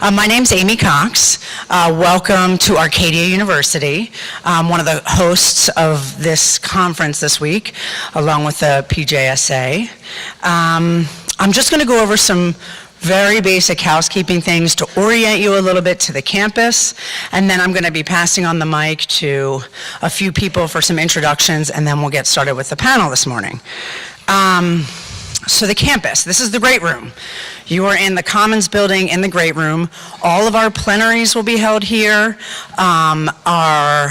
My name's Amy Cox. Welcome to Arcadia University. I'm one of the hosts of this conference this week, along with the PJSA. I'm just going to go over some very basic housekeeping things to orient you a little bit to the campus, and then I'm going to be passing on the mic to a few people for some introductions, and then we'll get started with the panel this morning. So the campus, this is the Great Room. You are in the Commons building in the Great Room. All of our plenaries will be held here. Our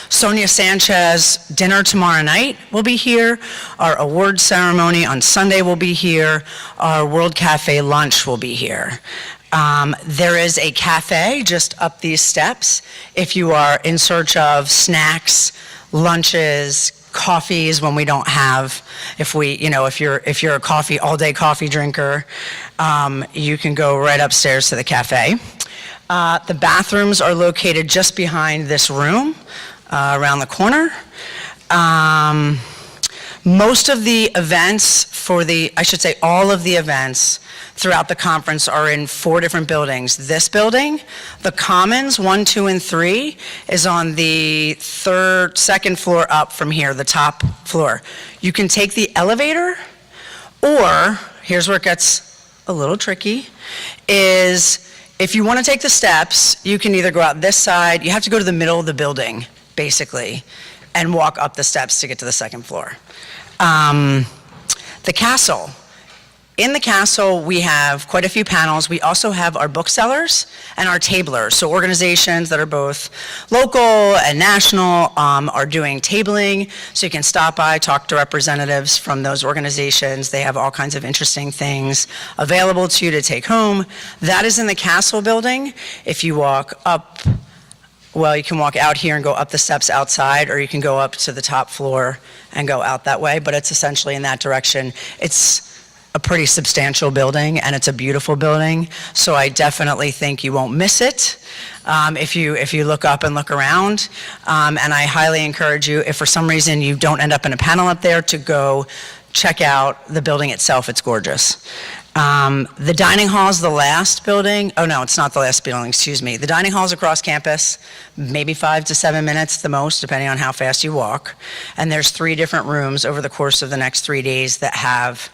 Sonia Sanchez dinner tomorrow night will be here. Our award ceremony on Sunday will be here. Our World Cafe lunch will be here. There is a cafe just up these steps if you are in search of snacks, lunches, coffees when we don't have, if you're a coffee, all-day coffee drinker, you can go right upstairs to the cafe. The bathrooms are located just behind this room, around the corner. Most of the events all of the events throughout the conference are in 4 different buildings. This building, the Commons 1, 2, and 3, is on the second floor up from here, the top floor. You can take the elevator, or, here's where it gets a little tricky, is if you want to take the steps, you can either go out this side, you have to go to the middle of the building, basically, and walk up the steps to get to the second floor. The castle. In the castle, we have quite a few panels. We also have our booksellers and our tablers. So organizations that are both local and national are doing tabling. So you can stop by, talk to representatives from those organizations. They have all kinds of interesting things available to you to take home. That is in the castle building. If you walk up, well, you can walk out here and go up the steps outside, or you can go up to the top floor and go out that way, but it's essentially in that direction. It's a pretty substantial building, and it's a beautiful building, so I definitely think you won't miss it if you look up and look around. And I highly encourage you, if for some reason you don't end up in a panel up there, to go check out the building itself. It's gorgeous. The dining hall is the last building. Oh no, it's not the last building, excuse me. The dining hall is across campus, maybe 5 to 7 minutes the most, depending on how fast you walk. And there's 3 different rooms over the course of the next 3 days that have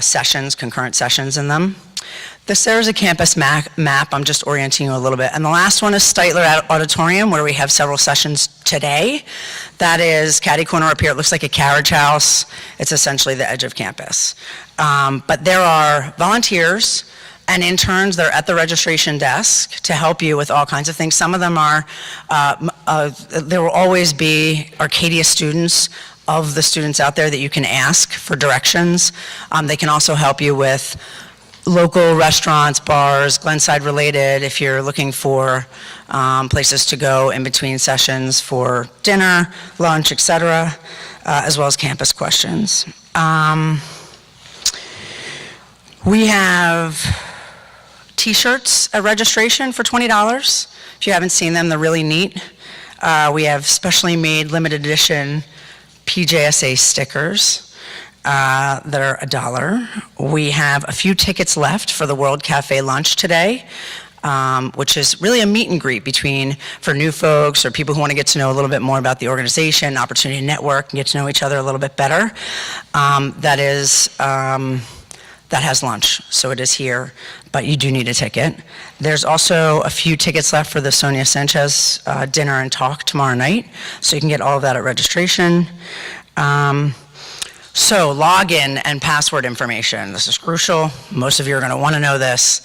sessions, concurrent sessions in them. There's a campus map. I'm just orienting you a little bit. And the last one is Steitler Auditorium, where we have several sessions today. That is catty corner up here. It looks like a carriage house. It's essentially the edge of campus. But there are volunteers and interns that are at the registration desk to help you with all kinds of things. Some of them are, there will always be Arcadia students, of the students out there that you can ask for directions. They can also help you with local restaurants, bars, Glenside related, if you're looking for places to go in between sessions for dinner, lunch, etc., as well as campus questions. We have t-shirts at registration for $20. If you haven't seen them, they're really neat. We have specially made limited edition PJSA stickers that are $1. We have a few tickets left for the World Cafe lunch today, which is really a meet and greet for new folks or people who want to get to know a little bit more about the organization, opportunity to network and get to know each other a little bit better. That has lunch, so it is here, but you do need a ticket. There's also a few tickets left for the Sonia Sanchez dinner and talk tomorrow night, so you can get all of that at registration. So login and password information. This is crucial. Most of you are going to want to know this.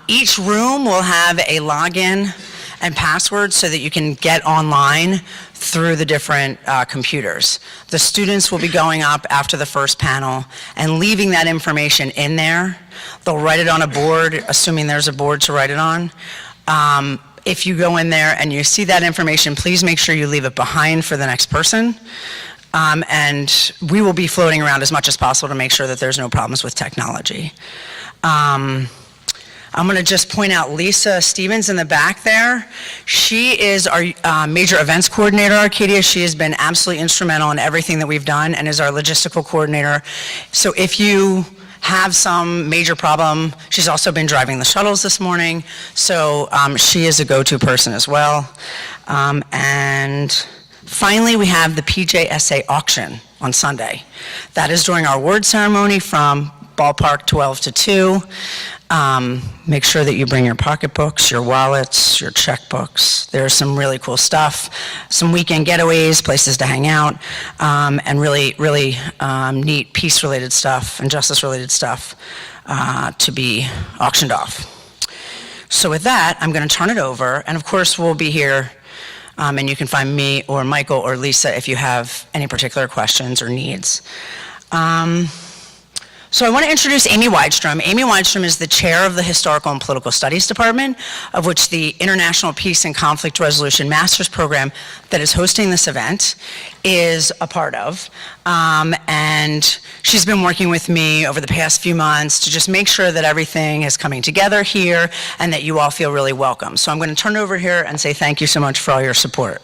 Each room will have a login and password so that you can get online through the different computers. The students will be going up after the first panel and leaving that information in there. They'll write it on a board, assuming there's a board to write it on. If you go in there and you see that information, please make sure you leave it behind for the next person. And we will be floating around as much as possible to make sure that there's no problems with technology. I'm going to just point out Lisa Stevens in the back there. She is our major events coordinator at Arcadia. She has been absolutely instrumental in everything that we've done and is our logistical coordinator. So if you have some major problem. She's also been driving the shuttles this morning, so she is a go-to person as well. And finally, we have the PJSA auction on Sunday. That is during our award ceremony from ballpark 12 to 2. Make sure that you bring your pocketbooks, your wallets, your checkbooks. There's some really cool stuff, some weekend getaways, places to hang out, and really neat peace-related stuff and justice-related stuff to be auctioned off. So with that, I'm going to turn it over, and of course we'll be here, and you can find me or Michael or Lisa if you have any particular questions or needs. So I want to introduce Amy Weidstrom. Amy Weidstrom is the chair of the Historical and Political Studies Department, of which the International Peace and Conflict Resolution Master's Program that is hosting this event is a part of. And she's been working with me over the past few months to just make sure that everything is coming together here and that you all feel really welcome. So I'm going to turn it over here and say thank you so much for all your support.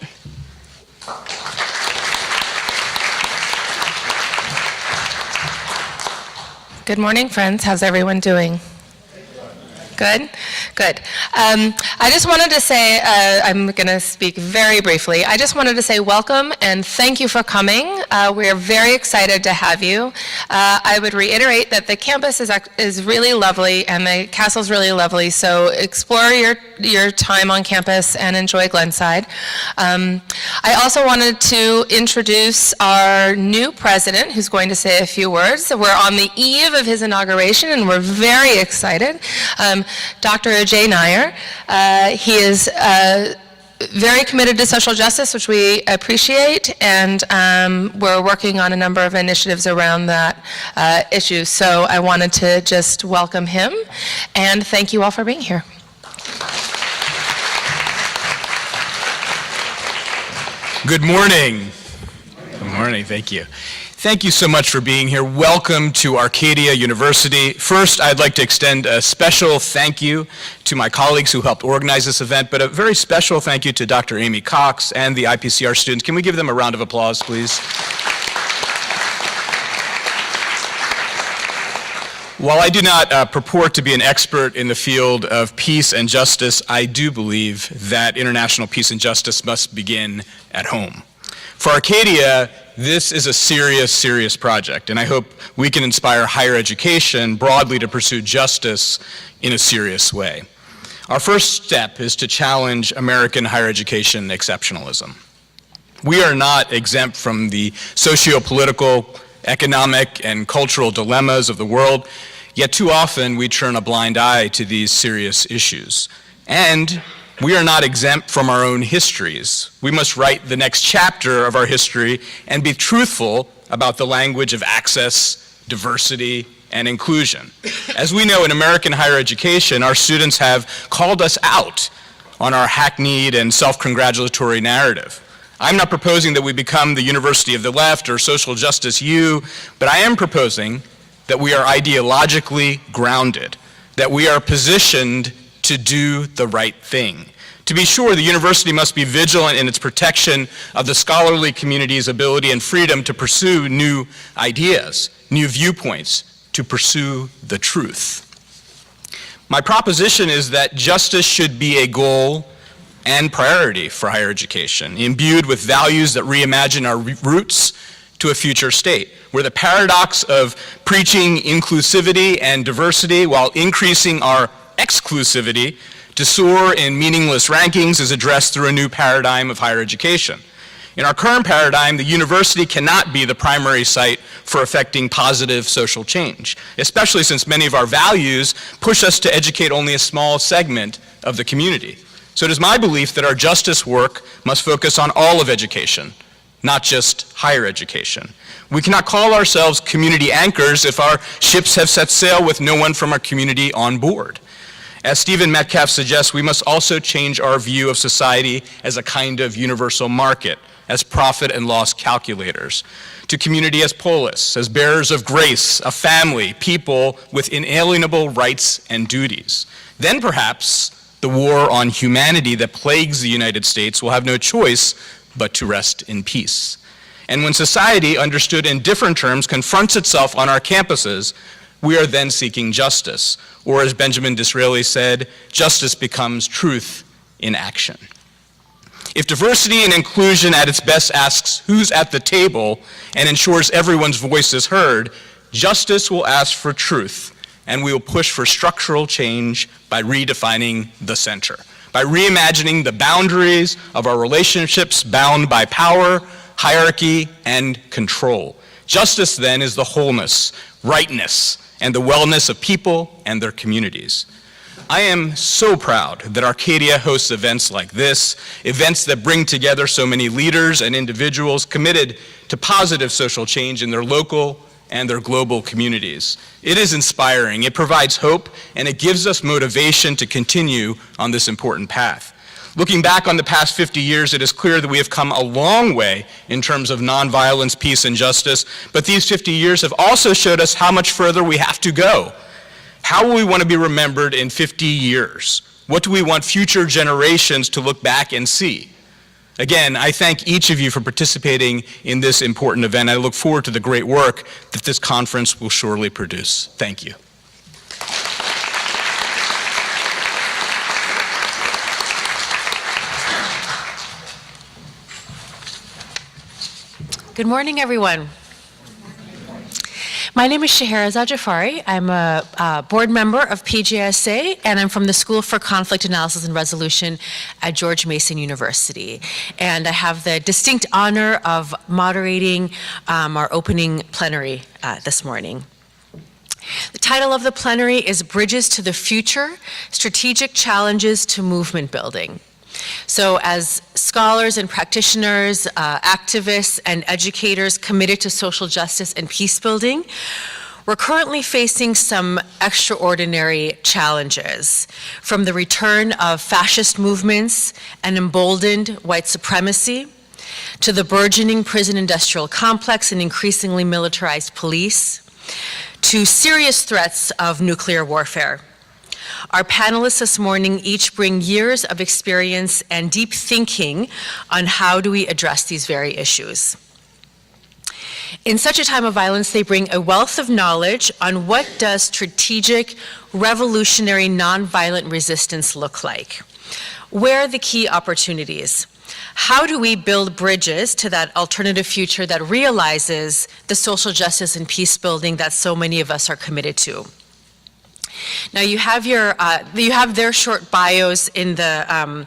Good morning, friends. How's everyone doing? Good? Good. I just wanted to say, I'm going to speak very briefly. I just wanted to say welcome and thank you for coming. We're very excited to have you. I would reiterate that the campus is really lovely and the castle's really lovely, so explore your time on campus and enjoy Glenside. I also wanted to introduce our new president, who's going to say a few words. So we're on the eve of his inauguration and we're very excited. Dr. Ajay Nair. He is very committed to social justice, which we appreciate, and we're working on a number of initiatives around that issue. So I wanted to just welcome him, and thank you all for being here. Good morning. Good morning, thank you. Thank you so much for being here. Welcome to Arcadia University. First, I'd like to extend a special thank you to my colleagues who helped organize this event, but a very special thank you to Dr. Amy Cox and the IPCR students. Can we give them a round of applause, please? While I do not purport to be an expert in the field of peace and justice, I do believe that international peace and justice must begin at home. For Arcadia, this is a serious, serious project, and I hope we can inspire higher education broadly to pursue justice in a serious way. Our first step is to challenge American higher education exceptionalism. We are not exempt from the socio-political, economic, and cultural dilemmas of the world, yet too often we turn a blind eye to these serious issues. And we are not exempt from our own histories. We must write the next chapter of our history and be truthful about the language of access, diversity, and inclusion. As we know, in American higher education, our students have called us out on our hackneyed and self-congratulatory narrative. I'm not proposing that we become the University of the Left or Social Justice U, but I am proposing that we are ideologically grounded, that we are positioned to do the right thing. To be sure, the university must be vigilant in its protection of the scholarly community's ability and freedom to pursue new ideas, new viewpoints, to pursue the truth. My proposition is that justice should be a goal and priority for higher education, imbued with values that reimagine our roots to a future state, where the paradox of preaching inclusivity and diversity while increasing our exclusivity to soar in meaningless rankings is addressed through a new paradigm of higher education. In our current paradigm, the university cannot be the primary site for effecting positive social change, especially since many of our values push us to educate only a small segment of the community. So it is my belief that our justice work must focus on all of education, not just higher education. We cannot call ourselves community anchors if our ships have set sail with no one from our community on board. As Stephen Metcalf suggests, we must also change our view of society as a kind of universal market, as profit and loss calculators, to community as polis, as bearers of grace, a family, people with inalienable rights and duties. Then perhaps the war on humanity that plagues the United States will have no choice but to rest in peace. And when society, understood in different terms, confronts itself on our campuses, we are then seeking justice. Or as Benjamin Disraeli said, justice becomes truth in action. If diversity and inclusion at its best asks who's at the table and ensures everyone's voice is heard, justice will ask for truth, and we will push for structural change by redefining the center, by reimagining the boundaries of our relationships bound by power, hierarchy, and control. Justice, then, is the wholeness, rightness, and the wellness of people and their communities. I am so proud that Arcadia hosts events like this, events that bring together so many leaders and individuals committed to positive social change in their local and their global communities. It is inspiring, it provides hope, and it gives us motivation to continue on this important path. Looking back on the past 50 years, it is clear that we have come a long way in terms of nonviolence, peace, and justice, but these 50 years have also showed us how much further we have to go. How will we want to be remembered in 50 years? What do we want future generations to look back and see? Again, I thank each of you for participating in this important event. I look forward to the great work that this conference will surely produce. Thank you. Good morning, everyone. My name is Sheherazade Jafari. I'm a board member of PGSA, and I'm from the School for Conflict Analysis and Resolution at George Mason University. And I have the distinct honor of moderating our opening plenary this morning. The title of the plenary is Bridges to the Future, Strategic Challenges to Movement Building. So as scholars and practitioners, activists and educators committed to social justice and peace building, we're currently facing some extraordinary challenges, from the return of fascist movements and emboldened white supremacy, to the burgeoning prison industrial complex and increasingly militarized police, to serious threats of nuclear warfare. Our panelists this morning each bring years of experience and deep thinking on how do we address these very issues. In such a time of violence, they bring a wealth of knowledge on what does strategic, revolutionary, nonviolent resistance look like? Where are the key opportunities? How do we build bridges to that alternative future that realizes the social justice and peace building that so many of us are committed to? Now you have their short bios in the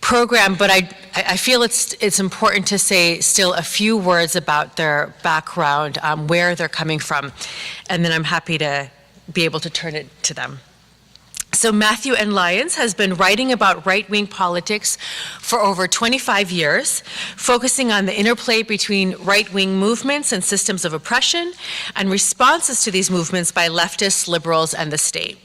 program, but I feel it's important to say still a few words about their background, where they're coming from, and then I'm happy to be able to turn it to them. So Matthew Lyons has been writing about right-wing politics for over 25 years, focusing on the interplay between right-wing movements and systems of oppression and responses to these movements by leftists, liberals, and the state.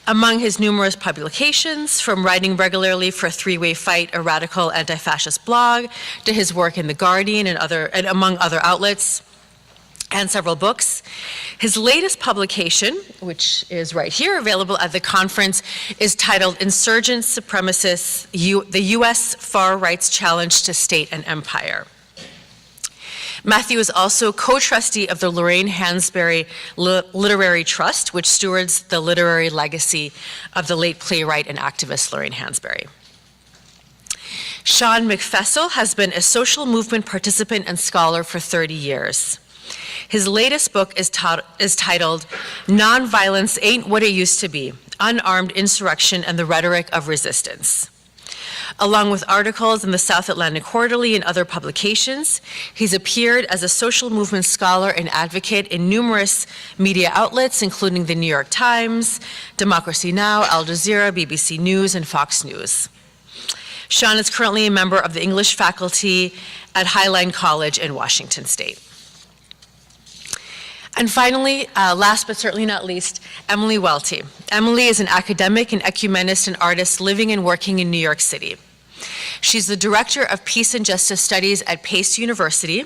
Among his numerous publications, from writing regularly for Three-Way Fight, a radical anti-fascist blog, to his work in The Guardian and among other outlets, and several books. His latest publication, which is right here, available at the conference, is titled Insurgent Supremacists, the U.S. Far Right's Challenge to State and Empire. Matthew is also co-trustee of the Lorraine Hansberry Literary Trust, which stewards the literary legacy of the late playwright and activist Lorraine Hansberry. Shon Meckfessel has been a social movement participant and scholar for 30 years. His latest book is titled Nonviolence Ain't What It Used to Be, Unarmed Insurrection and the Rhetoric of Resistance. Along with articles in the South Atlantic Quarterly and other publications, he's appeared as a social movement scholar and advocate in numerous media outlets, including the New York Times, Democracy Now!, Al Jazeera, BBC News, and Fox News. Shon is currently a member of the English faculty at Highline College in Washington State. And finally, last but certainly not least, Emily Welty. Emily is an academic and ecumenist and artist living and working in New York City. She's the Director of Peace and Justice Studies at Pace University,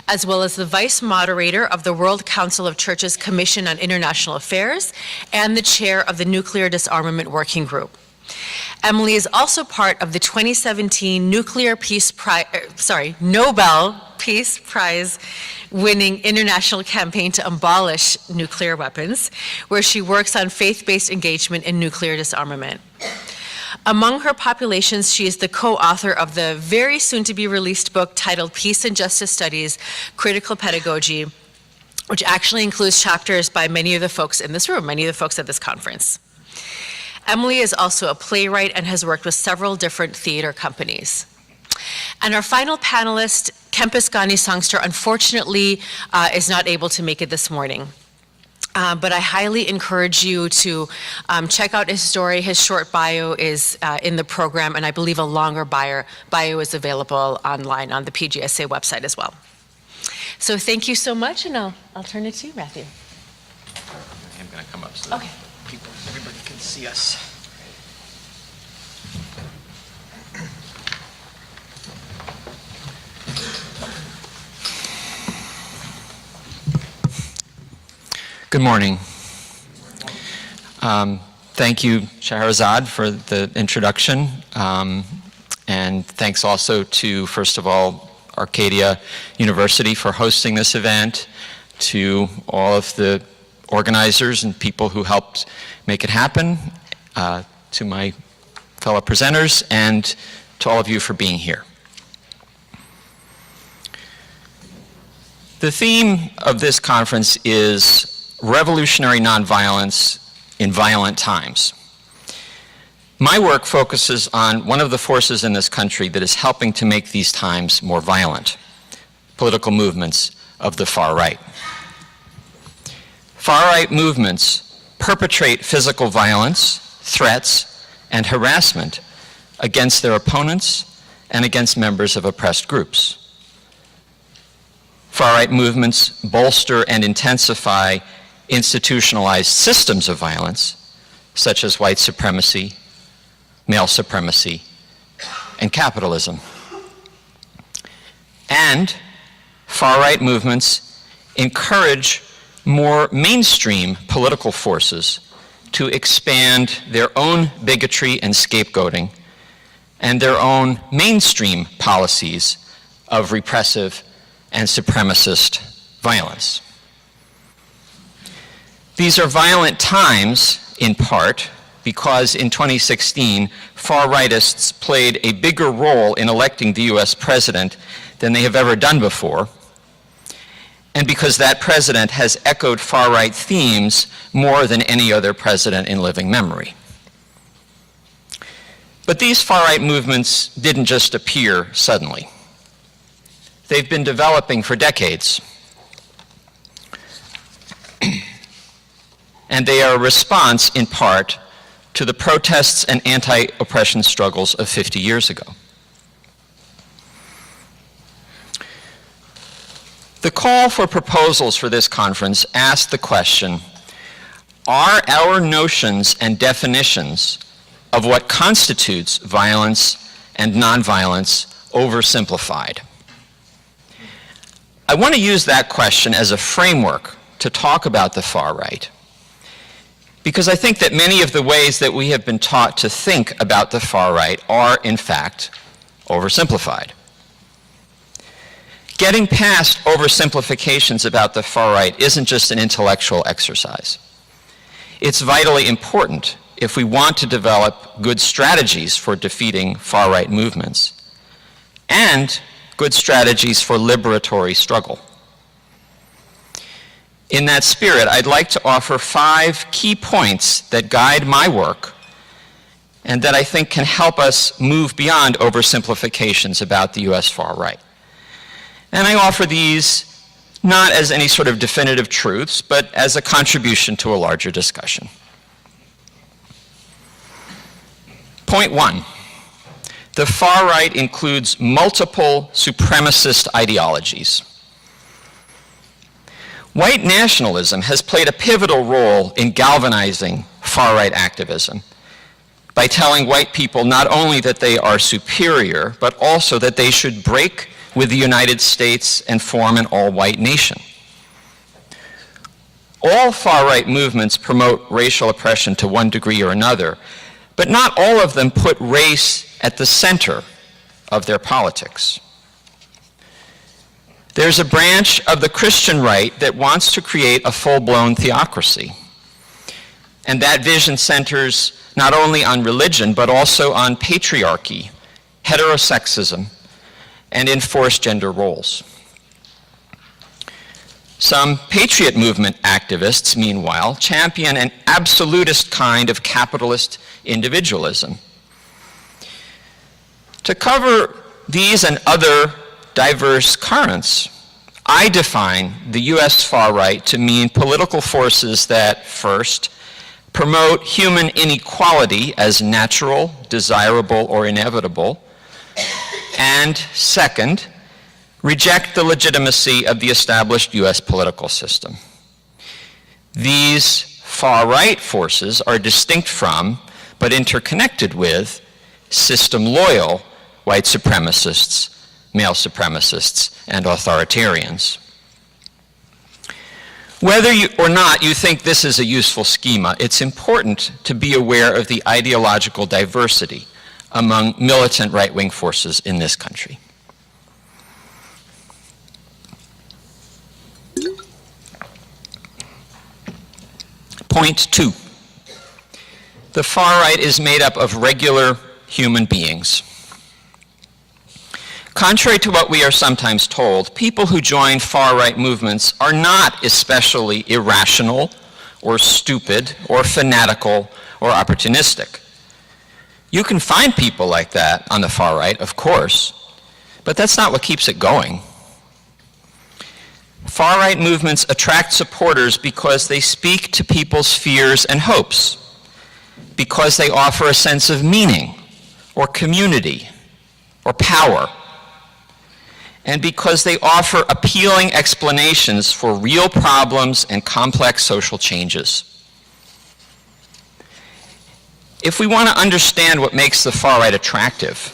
as well as the Vice Moderator of the World Council of Churches Commission on International Affairs and the Chair of the Nuclear Disarmament Working Group. Emily is also part of the 2017 Nobel Peace Prize winning international campaign to abolish nuclear weapons, where she works on faith-based engagement in nuclear disarmament. Among her populations, she is the co-author of the very soon-to-be-released book titled Peace and Justice Studies, Critical Pedagogy, which actually includes chapters by many of the folks in this room, many of the folks at this conference. Emily is also a playwright and has worked with several different theater companies. And our final panelist, Kempis Ghani Songster, unfortunately is not able to make it this morning. But I highly encourage you to check out his story. His short bio is in the program, and I believe a longer bio is available online on the PGSA website as well. So thank you so much, and I'll turn it to you, Matthew. I'm going to come up so that Okay. everybody can see us. Good morning. Thank you, Sheherazade, for the introduction. And thanks also to, first of all, Arcadia University for hosting this event, to all of the organizers and people who helped make it happen, to my fellow presenters, and to all of you for being here. The theme of this conference is revolutionary nonviolence in violent times. My work focuses on one of the forces in this country that is helping to make these times more violent: political movements of the far right. Far-right movements perpetrate physical violence, threats, and harassment against their opponents and against members of oppressed groups. Far-right movements bolster and intensify institutionalized systems of violence, such as white supremacy, male supremacy, and capitalism. And far-right movements encourage more mainstream political forces to expand their own bigotry and scapegoating and their own mainstream policies of repressive and supremacist violence. These are violent times, in part, because in 2016, far-rightists played a bigger role in electing the US president than they have ever done before, and because that president has echoed far-right themes more than any other president in living memory. But these far-right movements didn't just appear suddenly. They've been developing for decades. And they are a response, in part, to the protests and anti-oppression struggles of 50 years ago. The call for proposals for this conference asked the question, are our notions and definitions of what constitutes violence and nonviolence oversimplified? I want to use that question as a framework to talk about the far right, because I think that many of the ways that we have been taught to think about the far right are, in fact, oversimplified. Getting past oversimplifications about the far right isn't just an intellectual exercise. It's vitally important if we want to develop good strategies for defeating far right movements and good strategies for liberatory struggle. In that spirit, I'd like to offer 5 key points that guide my work and that I think can help us move beyond oversimplifications about the US far right. And I offer these not as any sort of definitive truths, but as a contribution to a larger discussion. Point 1, the far right includes multiple supremacist ideologies. White nationalism has played a pivotal role in galvanizing far-right activism by telling white people not only that they are superior, but also that they should break with the United States and form an all-white nation. All far-right movements promote racial oppression to one degree or another, but not all of them put race at the center of their politics. There's a branch of the Christian right that wants to create a full-blown theocracy. And that vision centers not only on religion, but also on patriarchy, heterosexism, and enforced gender roles. Some patriot movement activists, meanwhile, champion an absolutist kind of capitalist individualism. To cover these and other diverse currents, I define the US far right to mean political forces that, first, promote human inequality as natural, desirable, or inevitable, and second, reject the legitimacy of the established US political system. These far-right forces are distinct from, but interconnected with, system-loyal white supremacists, male supremacists, and authoritarians. Whether or not you think this is a useful schema, it's important to be aware of the ideological diversity among militant right-wing forces in this country. Point 2. The far right is made up of regular human beings. Contrary to what we are sometimes told, people who join far-right movements are not especially irrational or stupid or fanatical or opportunistic. You can find people like that on the far right, of course, but that's not what keeps it going. Far-right movements attract supporters because they speak to people's fears and hopes, because they offer a sense of meaning or community or power, and because they offer appealing explanations for real problems and complex social changes. If we want to understand what makes the far right attractive,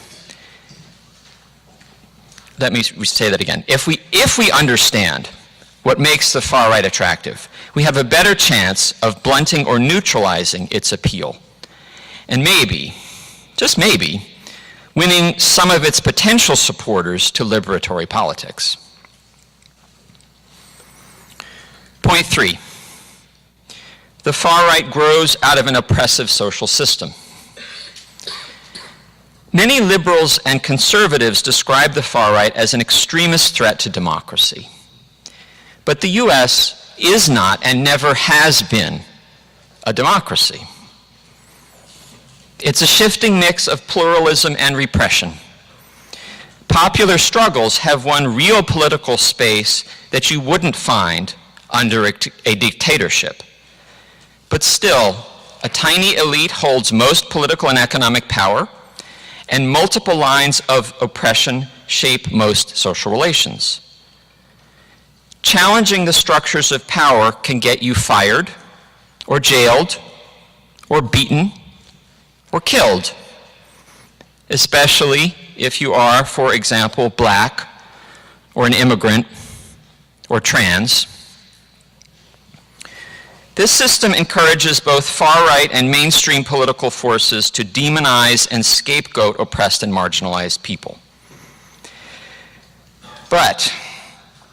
let me say that again. If we understand what makes the far right attractive, we have a better chance of blunting or neutralizing its appeal. And maybe, just maybe, winning some of its potential supporters to liberatory politics. Point 3. The far right grows out of an oppressive social system. Many liberals and conservatives describe the far right as an extremist threat to democracy. But the US is not and never has been a democracy. It's a shifting mix of pluralism and repression. Popular struggles have won real political space that you wouldn't find under a dictatorship. But still, a tiny elite holds most political and economic power, and multiple lines of oppression shape most social relations. Challenging the structures of power can get you fired, or jailed, or beaten, or killed, especially if you are, for example, black, or an immigrant, or trans. This system encourages both far-right and mainstream political forces to demonize and scapegoat oppressed and marginalized people. But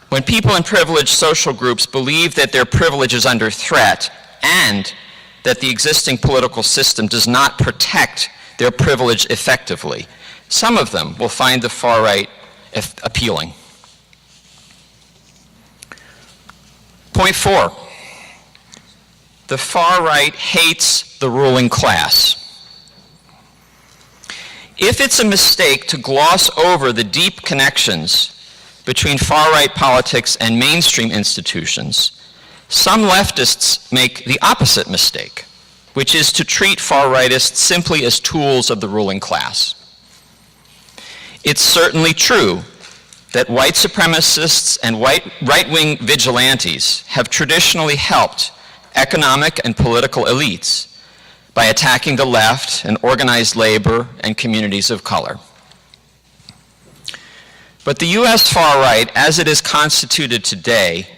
when people in privileged social groups believe that their privilege is under threat and that the existing political system does not protect their privilege effectively, some of them will find the far right appealing. Point 4. The far right hates the ruling class. If it's a mistake to gloss over the deep connections between far-right politics and mainstream institutions, some leftists make the opposite mistake, which is to treat far-rightists simply as tools of the ruling class. It's certainly true that white supremacists and right-wing vigilantes have traditionally helped economic and political elites by attacking the left and organized labor and communities of color. But the US far right, as it is constituted today,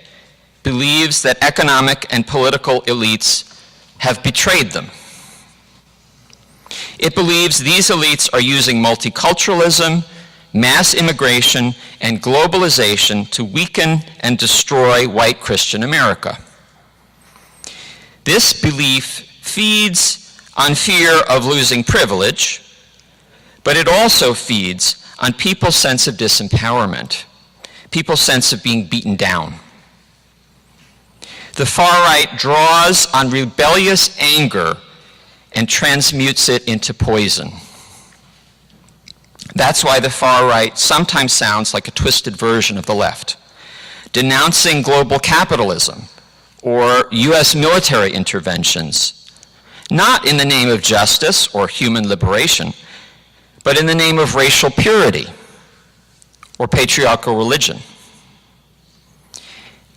believes that economic and political elites have betrayed them. It believes these elites are using multiculturalism mass immigration, and globalization to weaken and destroy white Christian America. This belief feeds on fear of losing privilege, but it also feeds on people's sense of disempowerment, people's sense of being beaten down. The far right draws on rebellious anger and transmutes it into poison. That's why the far right sometimes sounds like a twisted version of the left, denouncing global capitalism or US military interventions, not in the name of justice or human liberation, but in the name of racial purity or patriarchal religion.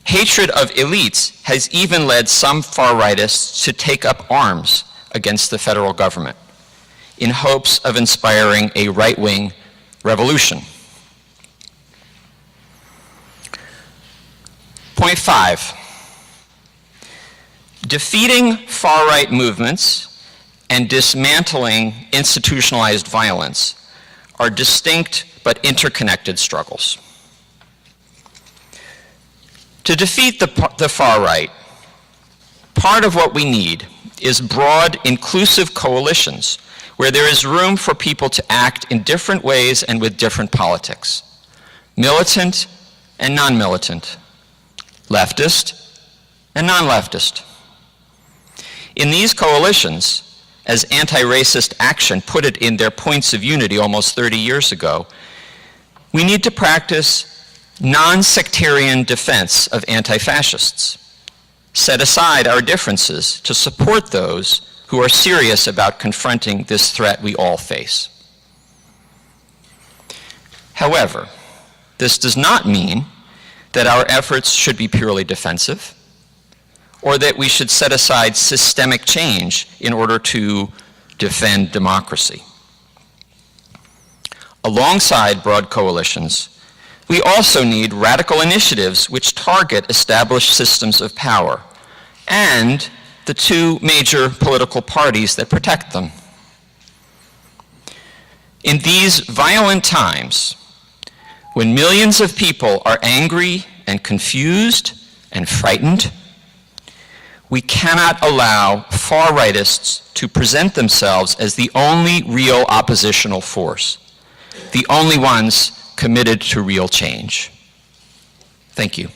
Hatred of elites has even led some far-rightists to take up arms against the federal government in hopes of inspiring a right-wing revolution. Point 5. Defeating far-right movements and dismantling institutionalized violence are distinct but interconnected struggles. To defeat the far right, part of what we need is broad, inclusive coalitions where there is room for people to act in different ways and with different politics, militant and non-militant, leftist and non-leftist. In these coalitions, as Anti-Racist Action put it in their Points of Unity almost 30 years ago, we need to practice non-sectarian defense of anti-fascists, set aside our differences to support those who are serious about confronting this threat we all face. However, this does not mean that our efforts should be purely defensive, or that we should set aside systemic change in order to defend democracy. Alongside broad coalitions, we also need radical initiatives which target established systems of power and the two major political parties that protect them. In these violent times, when millions of people are angry and confused and frightened, we cannot allow far-rightists to present themselves as the only real oppositional force, the only ones committed to real change. Thank you.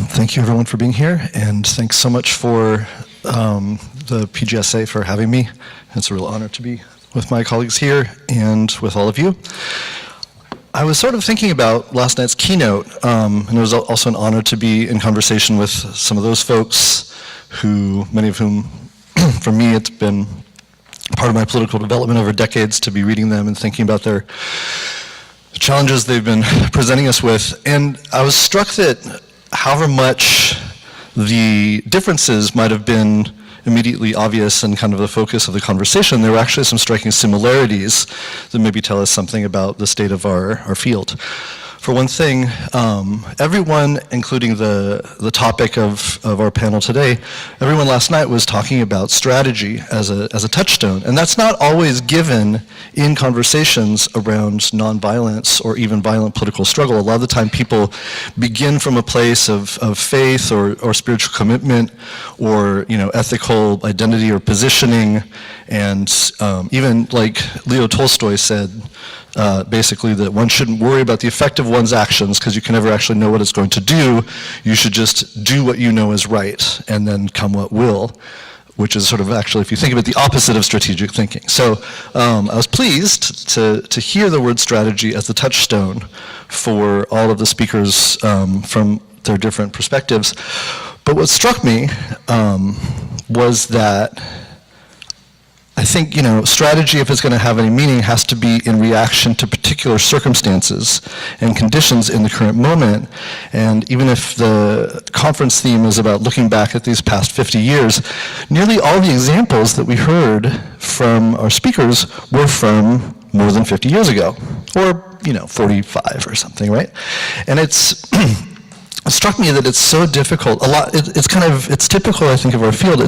Thank you everyone for being here, and thanks so much for the PGSA for having me. It's a real honor to be with my colleagues here and with all of you. I was sort of thinking about last night's keynote, and it was also an honor to be in conversation with some of those folks who, many of whom, for me, it's been part of my political development over decades to be reading them and thinking about their challenges they've been presenting us with. And I was struck that however much the differences might have been immediately obvious and kind of the focus of the conversation, there were actually some striking similarities that maybe tell us something about the state of our field. For one thing, everyone, including the topic of our panel today, everyone last night was talking about strategy as a touchstone, and that's not always given in conversations around nonviolence or even violent political struggle. A lot of the time people begin from a place of faith or spiritual commitment or ethical identity or positioning, and even like Leo Tolstoy said, basically that one shouldn't worry about the effect of one's actions because you can never actually know what it's going to do. You should just do what you know is right and then come what will, which is sort of actually, if you think of it, the opposite of strategic thinking. So I was pleased to hear the word strategy as the touchstone for all of the speakers from their different perspectives. But what struck me was that I think, strategy, if it's going to have any meaning, has to be in reaction to particular circumstances and conditions in the current moment. And even if the conference theme is about looking back at these past 50 years, nearly all the examples that we heard from our speakers were from more than 50 years ago, or 45 or something, right? And it's it struck me that it's so difficult. It's typical, I think, of our field.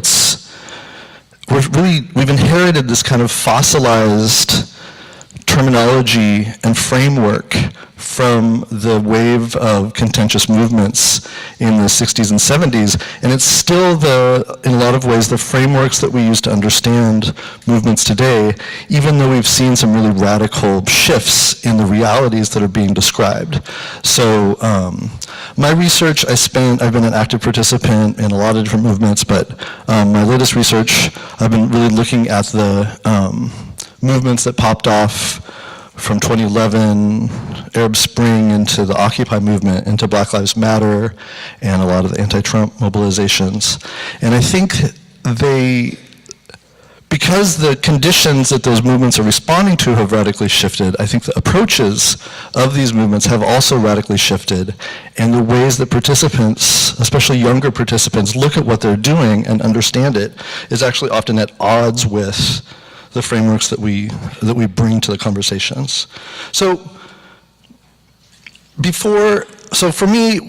We've inherited this kind of fossilized terminology and framework from the wave of contentious movements in the 60s and 70s, and it's still in a lot of ways, the frameworks that we use to understand movements today, even though we've seen some really radical shifts in the realities that are being described. So my research, I've been an active participant in a lot of different movements, but my latest research, I've been really looking at the movements that popped off from 2011, Arab Spring, into the Occupy movement, into Black Lives Matter, and a lot of the anti-Trump mobilizations. And I think because the conditions that those movements are responding to have radically shifted, I think the approaches of these movements have also radically shifted, and the ways that participants, especially younger participants, look at what they're doing and understand it is actually often at odds with the frameworks that we bring to the conversations. So for me,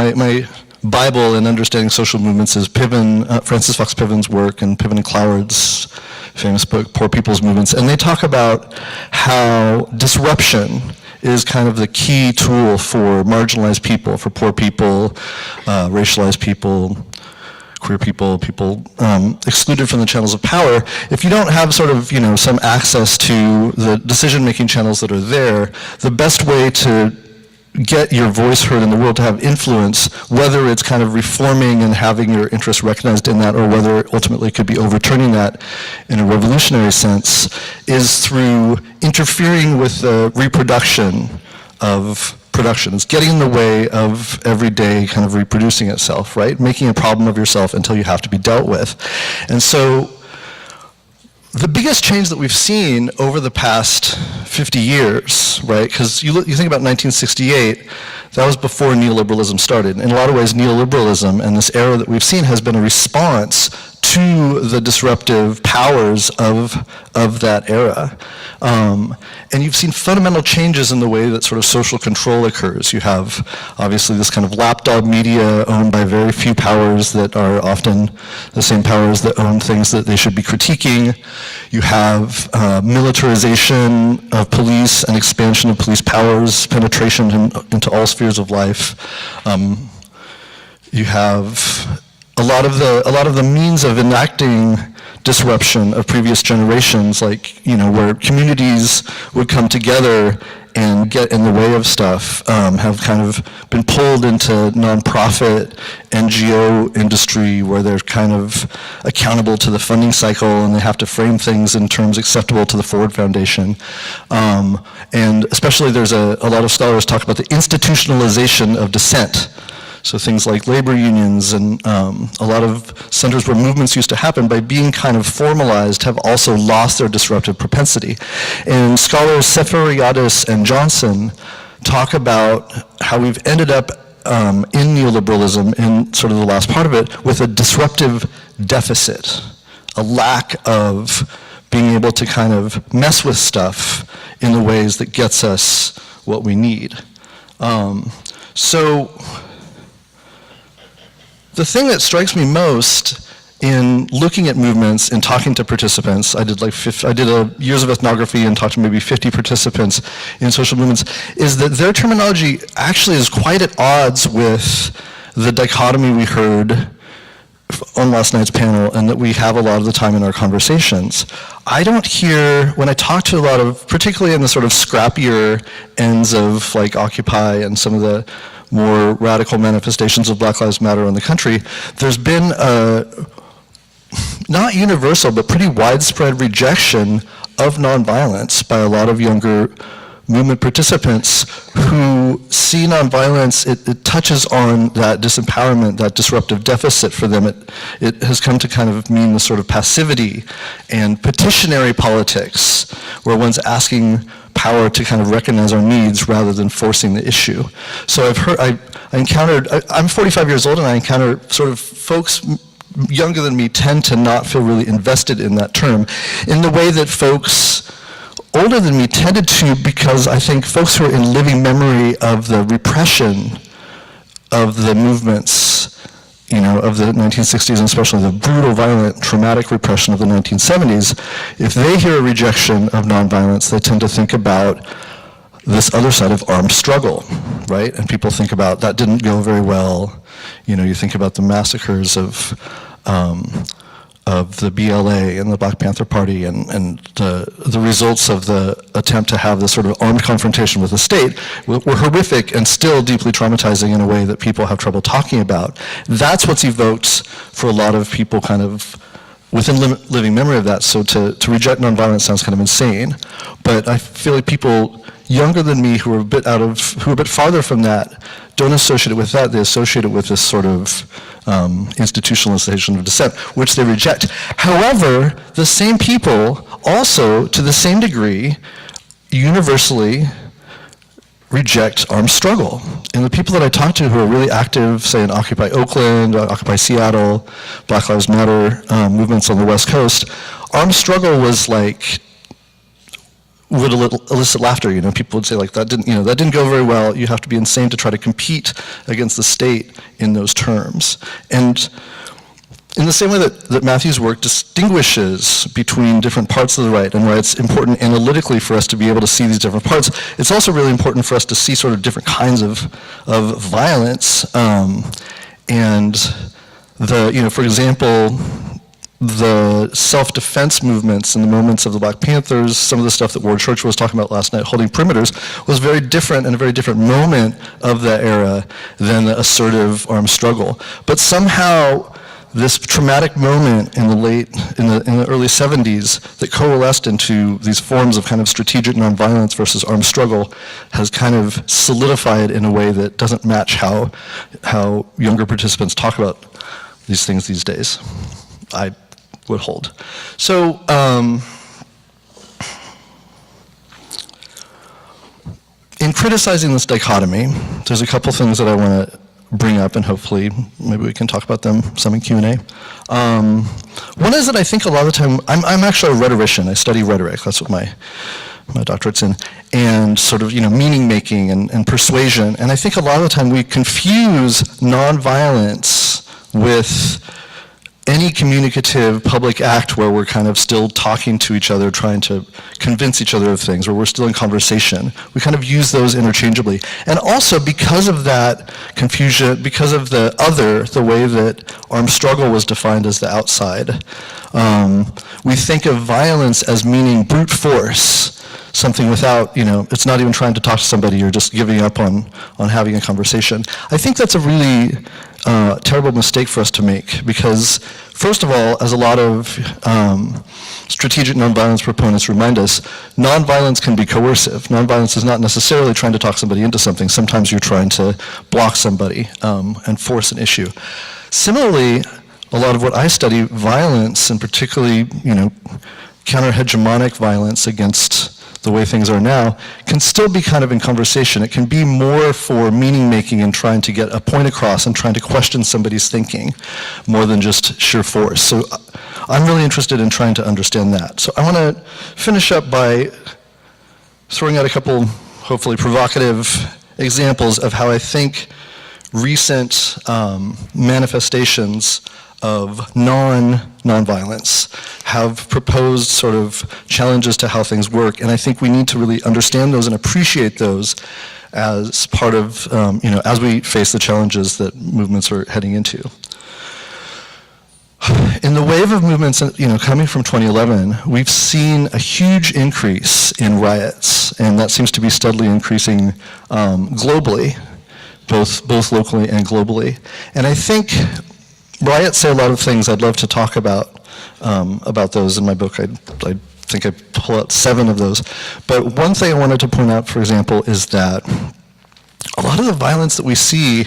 my Bible in understanding social movements is Francis Fox Piven's work and Piven and Cloward's famous book, Poor People's Movements, and they talk about how disruption is kind of the key tool for marginalized people, for poor people, racialized people, queer people excluded from the channels of power. If you don't have sort of, some access to the decision-making channels that are there, the best way to get your voice heard in the world, to have influence, whether it's kind of reforming and having your interests recognized in that, or whether it ultimately could be overturning that in a revolutionary sense, is through interfering with the reproduction of production. It's getting in the way of every day kind of reproducing itself, right? Making a problem of yourself until you have to be dealt with. And so the biggest change that we've seen over the past 50 years, right? Because you think about 1968, that was before neoliberalism started. In a lot of ways, neoliberalism and this era that we've seen has been a response to the disruptive powers of that era. And you've seen fundamental changes in the way that sort of social control occurs. You have, obviously, this kind of lapdog media owned by very few powers that are often the same powers that own things that they should be critiquing. You have militarization of police and expansion of police powers, penetration into all spheres of life. You have a lot of the means of enacting disruption of previous generations, like, where communities would come together and get in the way of stuff, have kind of been pulled into nonprofit NGO industry where they're kind of accountable to the funding cycle and they have to frame things in terms acceptable to the Ford Foundation. And especially there's a lot of scholars talk about the institutionalization of dissent. So things like labor unions and a lot of centers where movements used to happen, by being kind of formalized, have also lost their disruptive propensity. And scholars Sheherazade and Johnson talk about how we've ended up in neoliberalism, in sort of the last part of it, with a disruptive deficit, a lack of being able to kind of mess with stuff in the ways that gets us what we need. So the thing that strikes me most in looking at movements and talking to participants, I did years of ethnography and talked to maybe 50 participants in social movements, is that their terminology actually is quite at odds with the dichotomy we heard on last night's panel and that we have a lot of the time in our conversations. I don't hear, when I talk to a lot of, particularly in the sort of scrappier ends of like Occupy and some of the more radical manifestations of Black Lives Matter in the country, there's been a, not universal, but pretty widespread rejection of nonviolence by a lot of younger movement participants who see nonviolence, it touches on that disempowerment, that disruptive deficit for them. It has come to kind of mean the sort of passivity and petitionary politics, where one's asking power to kind of recognize our needs rather than forcing the issue. So I'm 45 years old, and I encounter sort of folks younger than me tend to not feel really invested in that term in the way that folks older than me tended to, because I think folks who are in living memory of the repression of the movements, of the 1960s, and especially the brutal, violent, traumatic repression of the 1970s, if they hear a rejection of nonviolence, they tend to think about this other side of armed struggle, right? And people think about, that didn't go very well. You think about the massacres of the BLA and the Black Panther Party and the results of the attempt to have this sort of armed confrontation with the state were horrific and still deeply traumatizing in a way that people have trouble talking about. That's what's evoked for a lot of people kind of within living memory of that. So to reject nonviolence sounds kind of insane, but I feel like people younger than me who are a bit farther from that don't associate it with that. They associate it with this sort of institutionalization of dissent, which they reject. However, the same people also, to the same degree, universally reject armed struggle. And the people that I talk to who are really active, say in Occupy Oakland, Occupy Seattle, Black Lives Matter movements on the West Coast, armed struggle was like, would elicit laughter. People would say like, that didn't go very well. You have to be insane to try to compete against the state in those terms. And in the same way that Matthew's work distinguishes between different parts of the right and why it's important analytically for us to be able to see these different parts, it's also really important for us to see sort of different kinds of violence. And for example, the self-defense movements and the moments of the Black Panthers, some of the stuff that Ward Churchill was talking about last night, holding perimeters, was very different and a very different moment of that era than the assertive armed struggle. But somehow, this traumatic moment in the early 70s that coalesced into these forms of kind of strategic nonviolence versus armed struggle has kind of solidified in a way that doesn't match how younger participants talk about these things these days. I would hold. So, in criticizing this dichotomy, there's a couple things that I want to bring up, and hopefully maybe we can talk about them some in Q&A. One is that I think a lot of the time, I'm actually a rhetorician. I study rhetoric. That's what my doctorate's in, and sort of meaning making and persuasion. And I think a lot of the time we confuse nonviolence with any communicative public act where we're kind of still talking to each other, trying to convince each other of things, where we're still in conversation. We kind of use those interchangeably. And also because of that confusion, because of the way that armed struggle was defined as the outside, we think of violence as meaning brute force, something without, it's not even trying to talk to somebody, you're just giving up on having a conversation. I think that's a really terrible mistake for us to make, because first of all, as a lot of strategic nonviolence proponents remind us, nonviolence can be coercive. Nonviolence is not necessarily trying to talk somebody into something. Sometimes you're trying to block somebody and force an issue. Similarly, a lot of what I study, violence, and particularly, counter-hegemonic violence against the way things are now, can still be kind of in conversation. It can be more for meaning making and trying to get a point across and trying to question somebody's thinking more than just sheer force. So I'm really interested in trying to understand that. So I want to finish up by throwing out a couple hopefully provocative examples of how I think recent manifestations of nonviolence have proposed sort of challenges to how things work, and I think we need to really understand those and appreciate those as part of, as we face the challenges that movements are heading into. In the wave of movements, coming from 2011, we've seen a huge increase in riots, and that seems to be steadily increasing globally, both locally and globally. And I think riots say a lot of things. I'd love to talk about those in my book. I think I pull out 7 of those. But one thing I wanted to point out, for example, is that a lot of the violence that we see,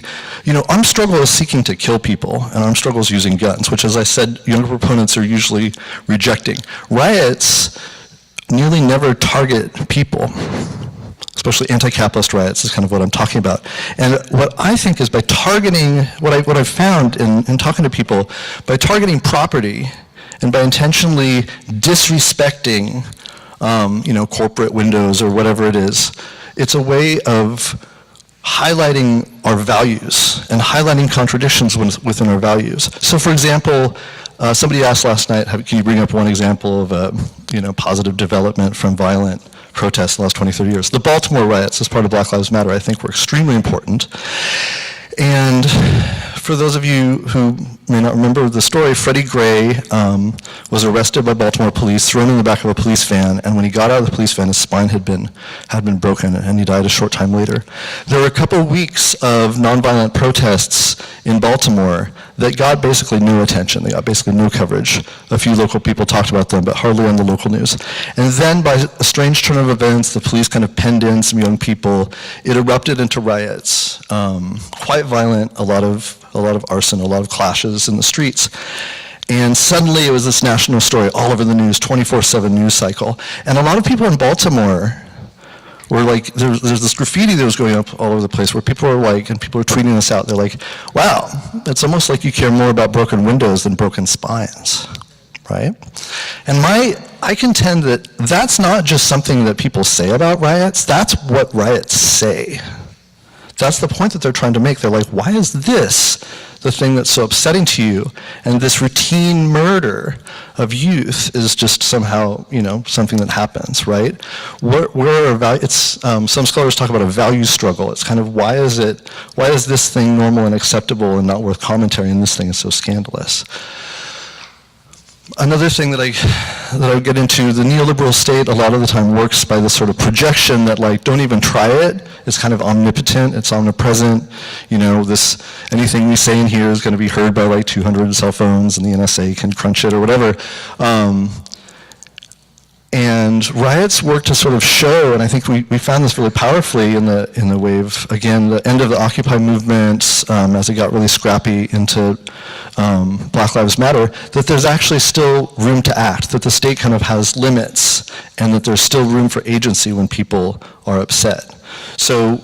armed struggle is seeking to kill people, and armed struggle is using guns, which, as I said, younger proponents are usually rejecting. Riots nearly never target people, especially anti-capitalist riots is kind of what I'm talking about. And what I think is by targeting, what I've found in talking to people, by targeting property and by intentionally disrespecting, corporate windows or whatever it is, it's a way of highlighting our values and highlighting contradictions within our values. So for example, somebody asked last night, can you bring up one example of a positive development from violent protests in the last 20, 30 years? The Baltimore riots as part of Black Lives Matter, I think, were extremely important. And for those of you who may not remember the story, Freddie Gray was arrested by Baltimore police, thrown in the back of a police van, and when he got out of the police van, his spine had been broken, and he died a short time later. There were a couple weeks of nonviolent protests in Baltimore that got basically no attention. They got basically no coverage. A few local people talked about them, but hardly on the local news. And then by a strange turn of events, the police kind of penned in some young people. It erupted into riots, quite violent, a lot of arson, a lot of clashes in the streets. And suddenly it was this national story all over the news, 24/7 news cycle. And a lot of people in Baltimore were like, there's this graffiti that was going up all over the place where people were like, and people were tweeting this out, they're like, wow, it's almost like you care more about broken windows than broken spines, right? And I contend that that's not just something that people say about riots, that's what riots say. That's the point that they're trying to make. They're like, why is this the thing that's so upsetting to you? And this routine murder of youth is just somehow, something that happens, right? Some scholars talk about a value struggle. It's kind of, why is this thing normal and acceptable and not worth commentary, and this thing is so scandalous? Another thing that I get into, the neoliberal state a lot of the time works by this sort of projection that don't even try it. It's kind of omnipotent, it's omnipresent. Anything we say in here is going to be heard by 200 cell phones, and the NSA can crunch it or whatever. And riots work to sort of show, and I think we found this really powerfully in the wave, again, the end of the Occupy movement, as it got really scrappy into Black Lives Matter, that there's actually still room to act, that the state kind of has limits, and that there's still room for agency when people are upset. So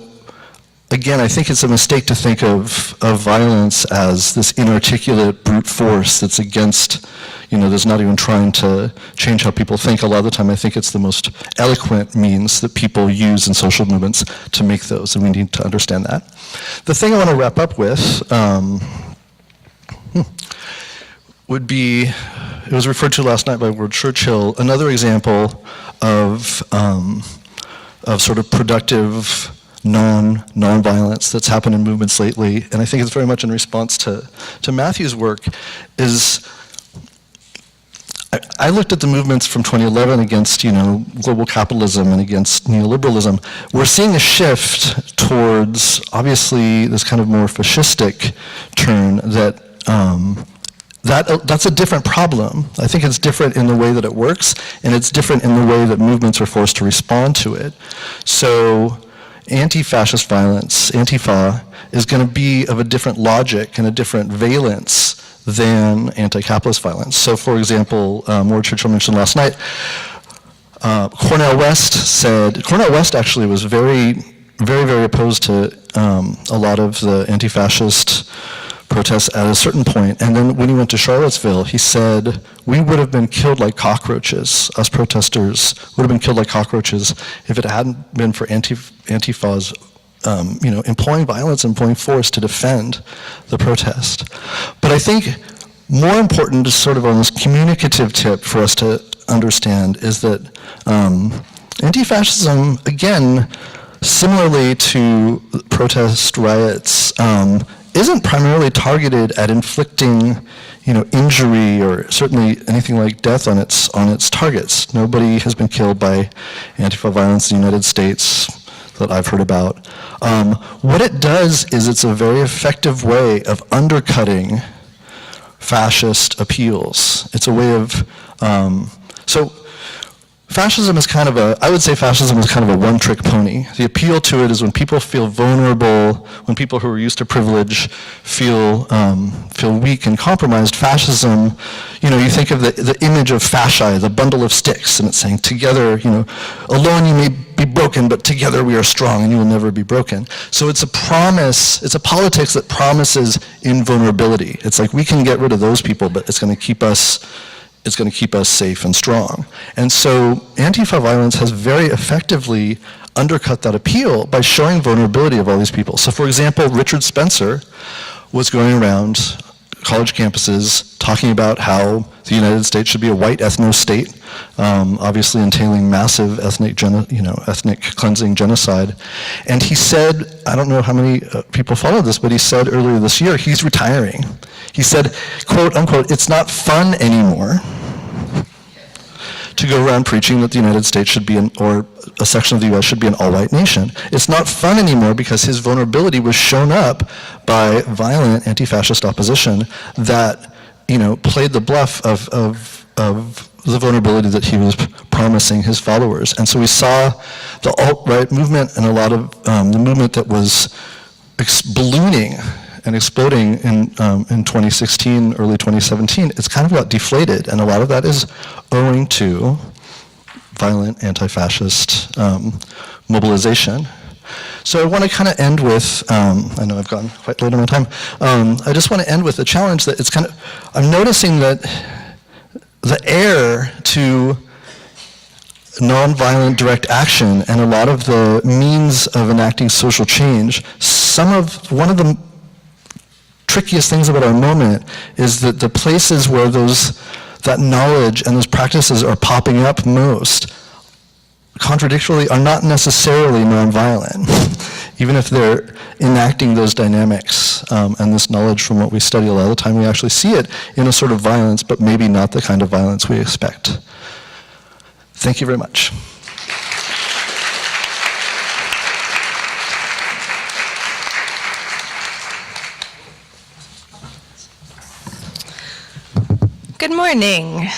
again, I think it's a mistake to think of violence as this inarticulate brute force that's against, that's not even trying to change how people think. A lot of the time, I think it's the most eloquent means that people use in social movements to make those, and we need to understand that. The thing I want to wrap up with would be, it was referred to last night by Ward Churchill, another example of sort of productive non-violence that's happened in movements lately, and I think it's very much in response to Matthew's work, is I looked at the movements from 2011 against, global capitalism and against neoliberalism. We're seeing a shift towards, obviously, this kind of more fascistic turn that's a different problem. I think it's different in the way that it works, and it's different in the way that movements are forced to respond to it. So anti-fascist violence, Antifa, is going to be of a different logic and a different valence than anti-capitalist violence. So for example, Ward Churchill mentioned last night, Cornel West actually was very, very, very opposed to a lot of the anti-fascist protests at a certain point, and then when he went to Charlottesville, he said, we would have been killed like cockroaches, us protesters would have been killed like cockroaches if it hadn't been for Antifa's employing violence, employing force to defend the protest. But I think more important, just sort of on this communicative tip for us to understand, is that anti-fascism, again, similarly to protest riots, isn't primarily targeted at inflicting, injury or certainly anything like death on its targets. Nobody has been killed by Antifa violence in the United States that I've heard about. What it does is it's a very effective way of undercutting fascist appeals. It's a way of, so fascism is kind of I would say fascism is kind of a one-trick pony. The appeal to it is when people feel vulnerable, when people who are used to privilege feel weak and compromised. Fascism, you think of the image of fasci, the bundle of sticks, and it's saying together, alone you may be broken, but together we are strong and you will never be broken. So it's a promise, it's a politics that promises invulnerability. It's like we can get rid of those people, but it's going to keep us safe and strong. And so Antifa violence has very effectively undercut that appeal by showing vulnerability of all these people. So for example, Richard Spencer was going around college campuses talking about how the United States should be a white ethno-state, obviously entailing massive ethnic cleansing genocide. And he said, I don't know how many people followed this, but he said earlier this year, he's retiring. He said, quote unquote, it's not fun anymore to go around preaching that the United States should be or a section of the US should be an all-white nation. It's not fun anymore because his vulnerability was shown up by violent anti-fascist opposition that, played the bluff of the vulnerability that he was promising his followers. And so we saw the alt-right movement and a lot of the movement that was ballooning and exploding in 2016, early 2017, it's kind of got deflated, and a lot of that is owing to violent anti-fascist mobilization. So I want to kind of end with, I know I've gone quite late on my time, I just want to end with a challenge that it's I'm noticing that the heir to nonviolent direct action and a lot of the means of enacting social change, one of the trickiest things about our moment is that the places where that knowledge and those practices are popping up most, contradictorily, are not necessarily nonviolent, even if they're enacting those dynamics and this knowledge from what we study a lot of the time. We actually see it in a sort of violence, but maybe not the kind of violence we expect. Thank you very much. Good morning.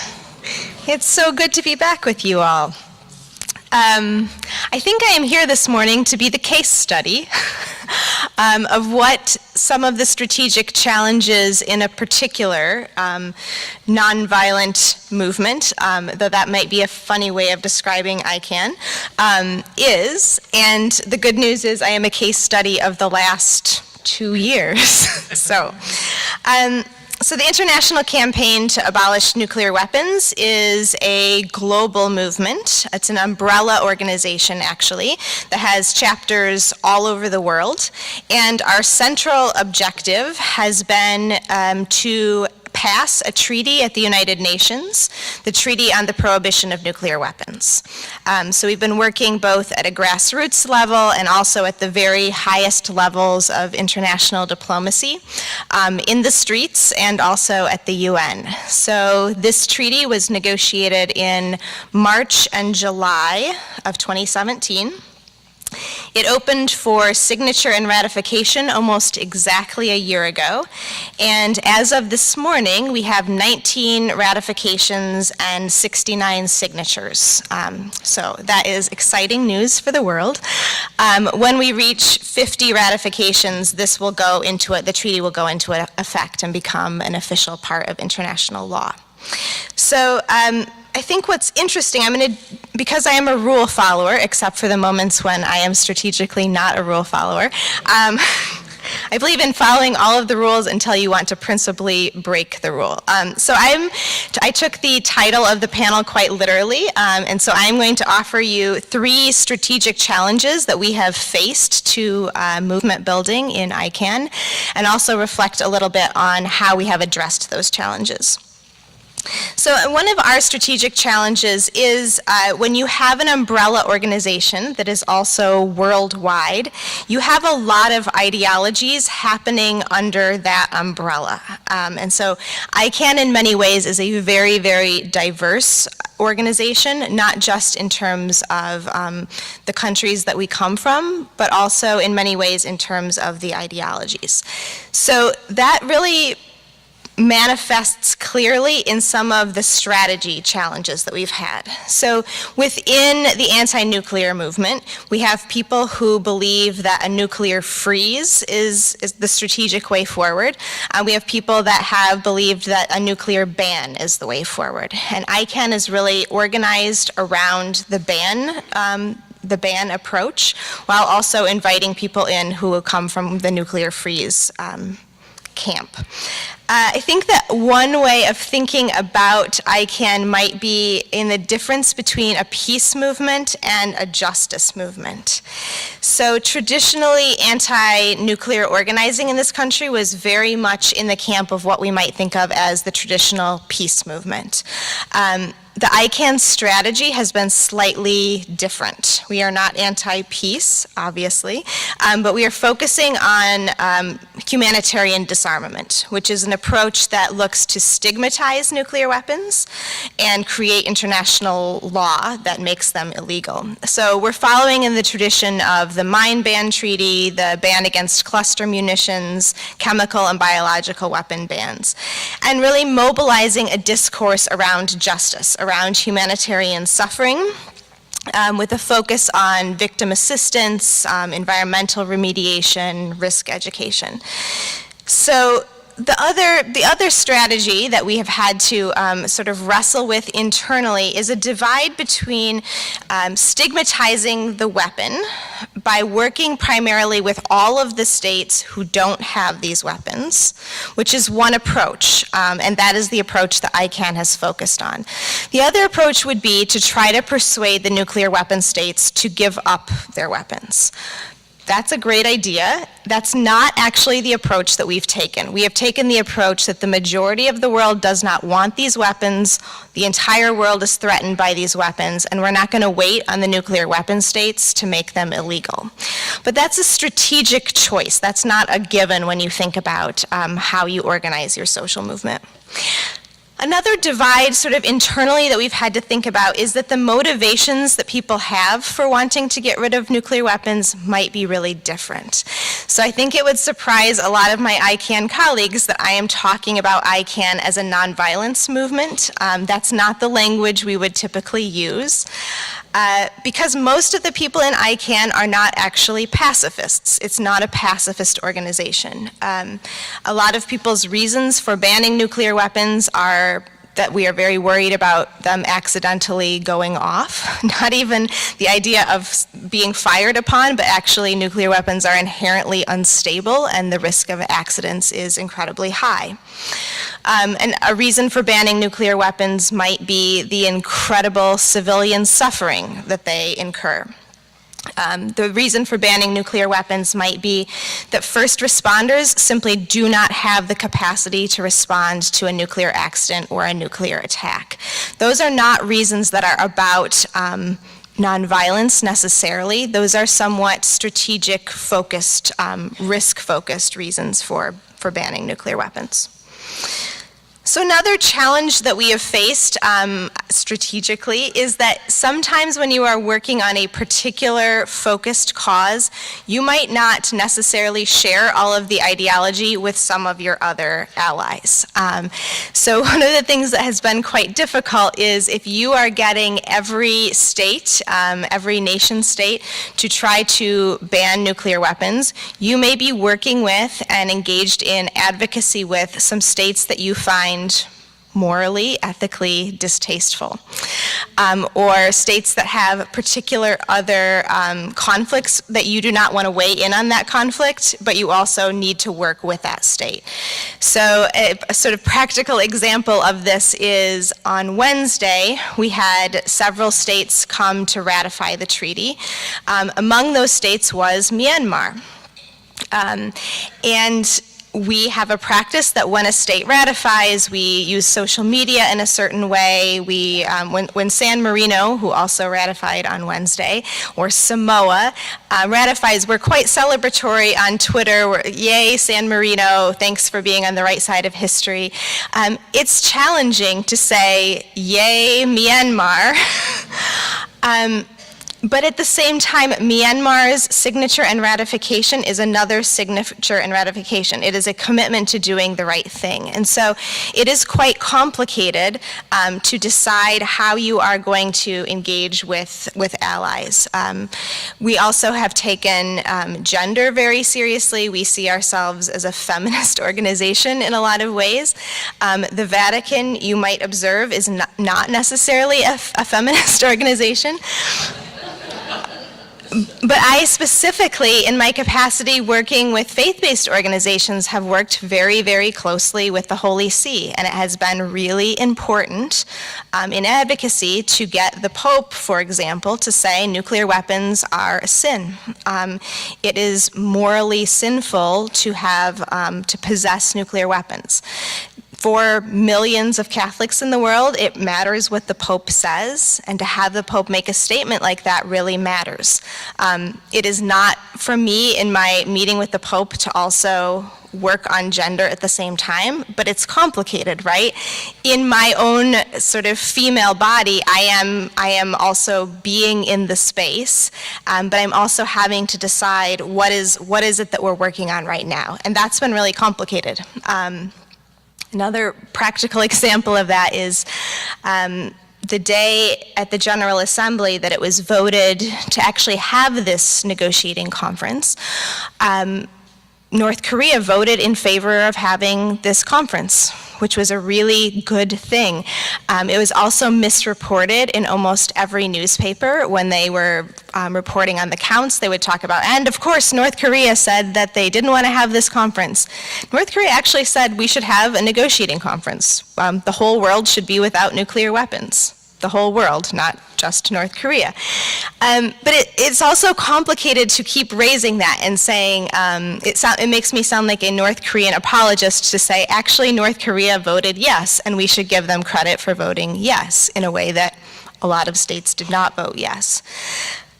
It's so good to be back with you all. I think I am here this morning to be the case study of what some of the strategic challenges in a particular nonviolent movement, though that might be a funny way of describing ICANN, is. And the good news is I am a case study of the last 2 years. So the International Campaign to Abolish Nuclear Weapons is a global movement. It's an umbrella organization, actually, that has chapters all over the world. And our central objective has been to pass a treaty at the United Nations, the Treaty on the Prohibition of Nuclear Weapons. So we've been working both at a grassroots level and also at the very highest levels of international diplomacy in the streets and also at the UN. So this treaty was negotiated in March and July of 2017. It opened for signature and ratification almost exactly a year ago, and as of this morning, we have 19 ratifications and 69 signatures. So that is exciting news for the world. When we reach 50 ratifications, the treaty will go into effect and become an official part of international law. So I think what's interesting, because I am a rule follower, except for the moments when I am strategically not a rule follower, I believe in following all of the rules until you want to principally break the rule. So I took the title of the panel quite literally, and so I'm going to offer you 3 strategic challenges that we have faced to movement building in ICANN, and also reflect a little bit on how we have addressed those challenges. So one of our strategic challenges is when you have an umbrella organization that is also worldwide, you have a lot of ideologies happening under that umbrella. And so ICANN in many ways is a very, very diverse organization, not just in terms of the countries that we come from, but also in many ways in terms of the ideologies. So that really manifests clearly in some of the strategy challenges that we've had. So within the anti-nuclear movement, we have people who believe that a nuclear freeze is the strategic way forward. We have people that have believed that a nuclear ban is the way forward. And ICANN is really organized around the ban approach, while also inviting people in who will come from the nuclear freeze camp. I think that one way of thinking about ICANN might be in the difference between a peace movement and a justice movement. So traditionally, anti-nuclear organizing in this country was very much in the camp of what we might think of as the traditional peace movement. The ICANN strategy has been slightly different. We are not anti-peace, obviously, but we are focusing on humanitarian disarmament, which is an approach that looks to stigmatize nuclear weapons and create international law that makes them illegal. So we're following in the tradition of the mine ban treaty, the ban against cluster munitions, chemical and biological weapon bans, and really mobilizing a discourse around justice, around humanitarian suffering, with a focus on victim assistance, environmental remediation, risk education. So the other strategy that we have had to sort of wrestle with internally is a divide between stigmatizing the weapon by working primarily with all of the states who don't have these weapons, which is one approach, and that is the approach that ICANN has focused on. The other approach would be to try to persuade the nuclear weapon states to give up their weapons. That's a great idea. That's not actually the approach that we've taken. We have taken the approach that the majority of the world does not want these weapons, the entire world is threatened by these weapons, and we're not going to wait on the nuclear weapon states to make them illegal. But that's a strategic choice. That's not a given when you think about how you organize your social movement. Another divide sort of internally that we've had to think about is that the motivations that people have for wanting to get rid of nuclear weapons might be really different. So I think it would surprise a lot of my ICANN colleagues that I am talking about ICANN as a nonviolence movement. That's not the language we would typically use. Because most of the people in ICANN are not actually pacifists. It's not a pacifist organization. A lot of people's reasons for banning nuclear weapons are that we are very worried about them accidentally going off. Not even the idea of being fired upon, but actually nuclear weapons are inherently unstable and the risk of accidents is incredibly high. And a reason for banning nuclear weapons might be the incredible civilian suffering that they incur. The reason for banning nuclear weapons might be that first responders simply do not have the capacity to respond to a nuclear accident or a nuclear attack. Those are not reasons that are about nonviolence necessarily. Those are somewhat strategic focused, risk focused reasons for banning nuclear weapons. So another challenge that we have faced strategically is that sometimes when you are working on a particular focused cause, you might not necessarily share all of the ideology with some of your other allies. So one of the things that has been quite difficult is if you are getting every state, every nation state, to try to ban nuclear weapons, you may be working with and engaged in advocacy with some states that you find morally, ethically distasteful, or states that have particular other conflicts that you do not want to weigh in on that conflict, but you also need to work with that state. So a sort of practical example of this is on Wednesday, we had several states come to ratify the treaty. Among those states was Myanmar. And we have a practice that when a state ratifies, we use social media in a certain way. When San Marino, who also ratified on Wednesday, or Samoa, ratifies, we're quite celebratory on Twitter. Yay, San Marino, thanks for being on the right side of history. It's challenging to say, yay, Myanmar. But at the same time, Myanmar's signature and ratification is another signature and ratification. It is a commitment to doing the right thing. And so it is quite complicated to decide how you are going to engage with allies. We also have taken gender very seriously. We see ourselves as a feminist organization in a lot of ways. The Vatican, you might observe, is not necessarily a feminist organization. But I specifically, in my capacity working with faith-based organizations, have worked very, very closely with the Holy See, and it has been really important in advocacy to get the Pope, for example, to say nuclear weapons are a sin. It is morally sinful to to possess nuclear weapons. For millions of Catholics in the world, it matters what the Pope says, and to have the Pope make a statement like that really matters. It is not, for me, in my meeting with the Pope, to also work on gender at the same time, but it's complicated, right? In my own sort of female body, I am also being in the space, but I'm also having to decide what is it that we're working on right now, and that's been really complicated. Another practical example of that is the day at the General Assembly that it was voted to actually have this negotiating conference. North Korea voted in favor of having this conference, which was a really good thing. It was also misreported in almost every newspaper. When they were reporting on the counts, they would talk about, and of course, North Korea said that they didn't want to have this conference. North Korea actually said we should have a negotiating conference. The whole world should be without nuclear weapons. The whole world, not just North Korea. But it's also complicated to keep raising that and saying, it makes me sound like a North Korean apologist to say, actually North Korea voted yes, and we should give them credit for voting yes, in a way that a lot of states did not vote yes.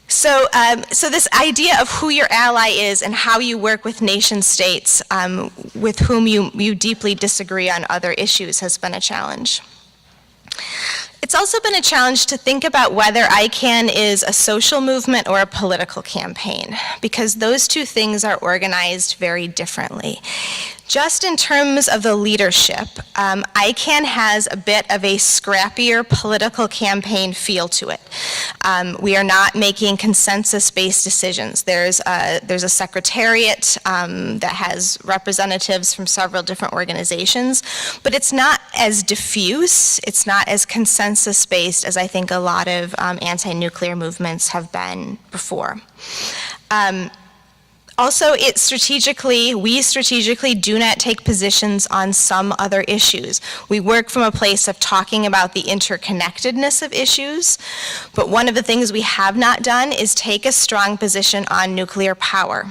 So this idea of who your ally is and how you work with nation states with whom you deeply disagree on other issues has been a challenge. It's also been a challenge to think about whether ICANN is a social movement or a political campaign, because those two things are organized very differently. Just in terms of the leadership, ICANN has a bit of a scrappier political campaign feel to it. We are not making consensus-based decisions. There's a secretariat that has representatives from several different organizations, but it's not as diffuse, it's not as consensus-based as I think a lot of anti-nuclear movements have been before. Also, we strategically do not take positions on some other issues. We work from a place of talking about the interconnectedness of issues, but one of the things we have not done is take a strong position on nuclear power.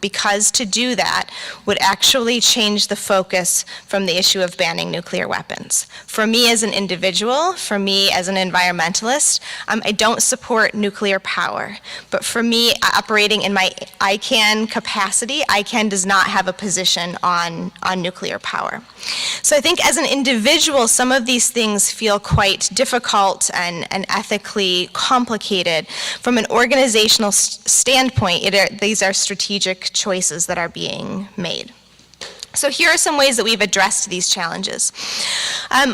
Because to do that would actually change the focus from the issue of banning nuclear weapons. For me as an individual, for me as an environmentalist, I don't support nuclear power. But for me, operating in my ICANN capacity, ICANN does not have a position on nuclear power. So I think as an individual, some of these things feel quite difficult and ethically complicated. From an organizational standpoint, these are strategic choices that are being made. So here are some ways that we've addressed these challenges.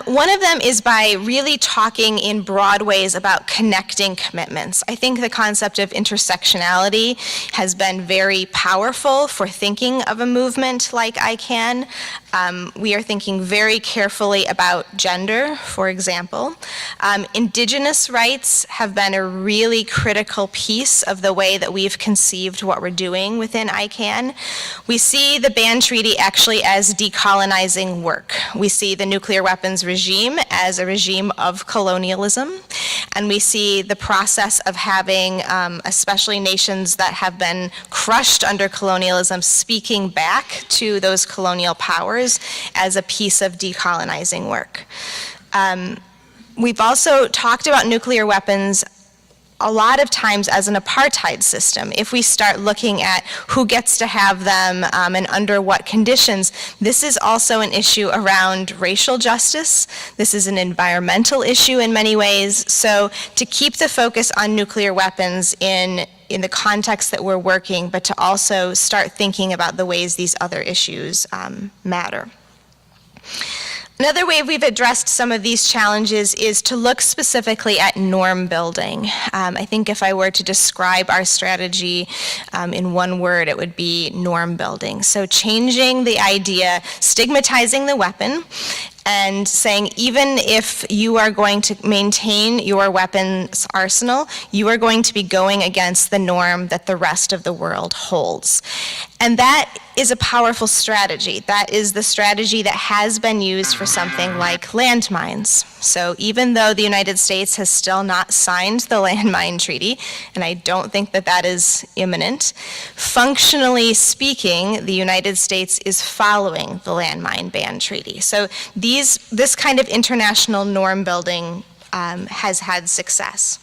One of them is by really talking in broad ways about connecting commitments. I think the concept of intersectionality has been very powerful for thinking of a movement like ICANN. We are thinking very carefully about gender, for example. Indigenous rights have been a really critical piece of the way that we've conceived what we're doing within ICANN. We see the ban treaty actually as decolonizing work. We see the nuclear weapons regime as a regime of colonialism, and we see the process of having, especially nations that have been crushed under colonialism, speaking back to those colonial powers as a piece of decolonizing work. We've also talked about nuclear weapons a lot of times as an apartheid system. If we start looking at who gets to have them and under what conditions, this is also an issue around racial justice. This is an environmental issue in many ways. So to keep the focus on nuclear weapons in the context that we're working, but to also start thinking about the ways these other issues matter. Another way we've addressed some of these challenges is to look specifically at norm building. I think if I were to describe our strategy in one word, it would be norm building. So changing the idea, stigmatizing the weapon, and saying even if you are going to maintain your weapons arsenal, you are going to be going against the norm that the rest of the world holds. And that is a powerful strategy. That is the strategy that has been used for something like landmines. So even though the United States has still not signed the landmine treaty, and I don't think that that is imminent, functionally speaking, the United States is following the landmine ban treaty. So this kind of international norm building has had success.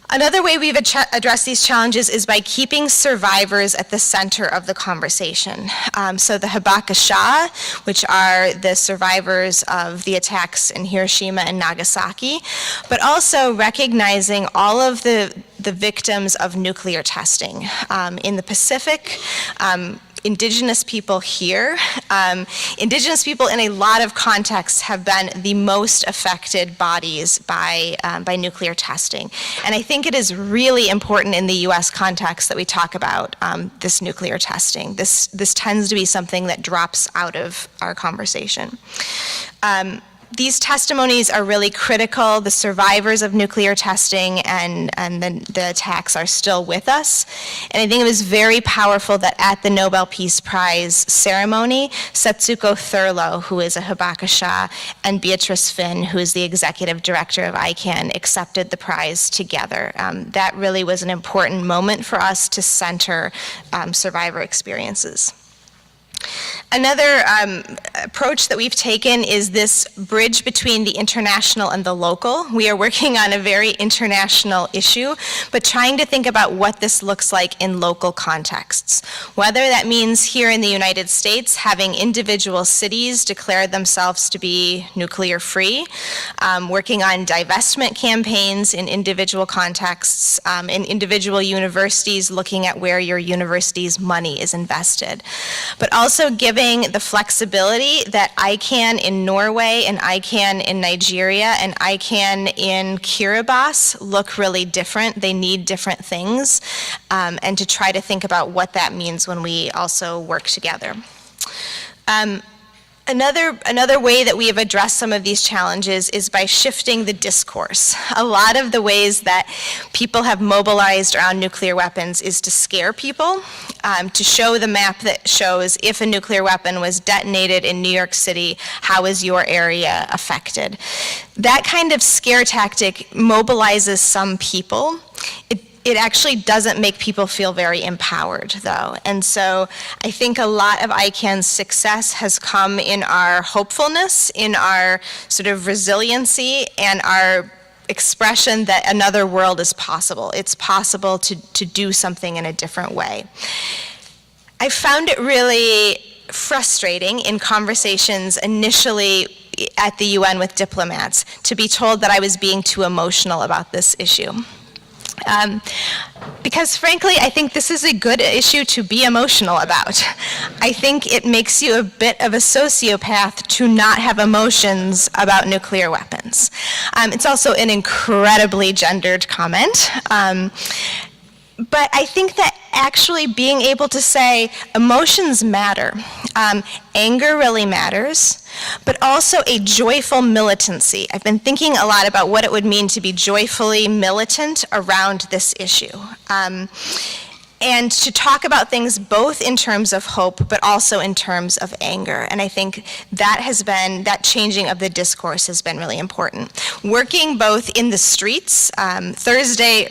Another way we've addressed these challenges is by keeping survivors at the center of the conversation. So the Habakasha, which are the survivors of the attacks in Hiroshima and Nagasaki, but also recognizing all of the victims of nuclear testing. In the Pacific, Indigenous people here, Indigenous people in a lot of contexts have been the most affected bodies by nuclear testing. And I think it is really important in the US context that we talk about this nuclear testing. This tends to be something that drops out of our conversation. These testimonies are really critical. The survivors of nuclear testing and the attacks are still with us. And I think it was very powerful that at the Nobel Peace Prize ceremony, Setsuko Thurlow, who is a Habakasha, and Beatrice Finn, who is the executive director of ICANN, accepted the prize together. That really was an important moment for us to center survivor experiences. Another approach that we've taken is this bridge between the international and the local. We are working on a very international issue, but trying to think about what this looks like in local contexts. Whether that means here in the United States, having individual cities declare themselves to be nuclear free, working on divestment campaigns in individual contexts, in individual universities, looking at where your university's money is invested. But also giving the flexibility that ICANN in Norway and ICANN in Nigeria and ICANN in Kiribati look really different. They need different things, and to try to think about what that means when we also work together. Another way that we have addressed some of these challenges is by shifting the discourse. A lot of the ways that people have mobilized around nuclear weapons is to scare people, to show the map that shows if a nuclear weapon was detonated in New York City, how is your area affected? That kind of scare tactic mobilizes some people. It actually doesn't make people feel very empowered, though. And so I think a lot of ICANN's success has come in our hopefulness, in our sort of resiliency, and our expression that another world is possible. It's possible to do something in a different way. I found it really frustrating in conversations initially at the UN with diplomats to be told that I was being too emotional about this issue. Because frankly, I think this is a good issue to be emotional about. I think it makes you a bit of a sociopath to not have emotions about nuclear weapons. It's also an incredibly gendered comment. But I think that actually being able to say emotions matter. Anger really matters, but also a joyful militancy. I've been thinking a lot about what it would mean to be joyfully militant around this issue. and to talk about things both in terms of hope, but also in terms of anger. And I think that changing of the discourse has been really important. Working both in the streets, Wednesday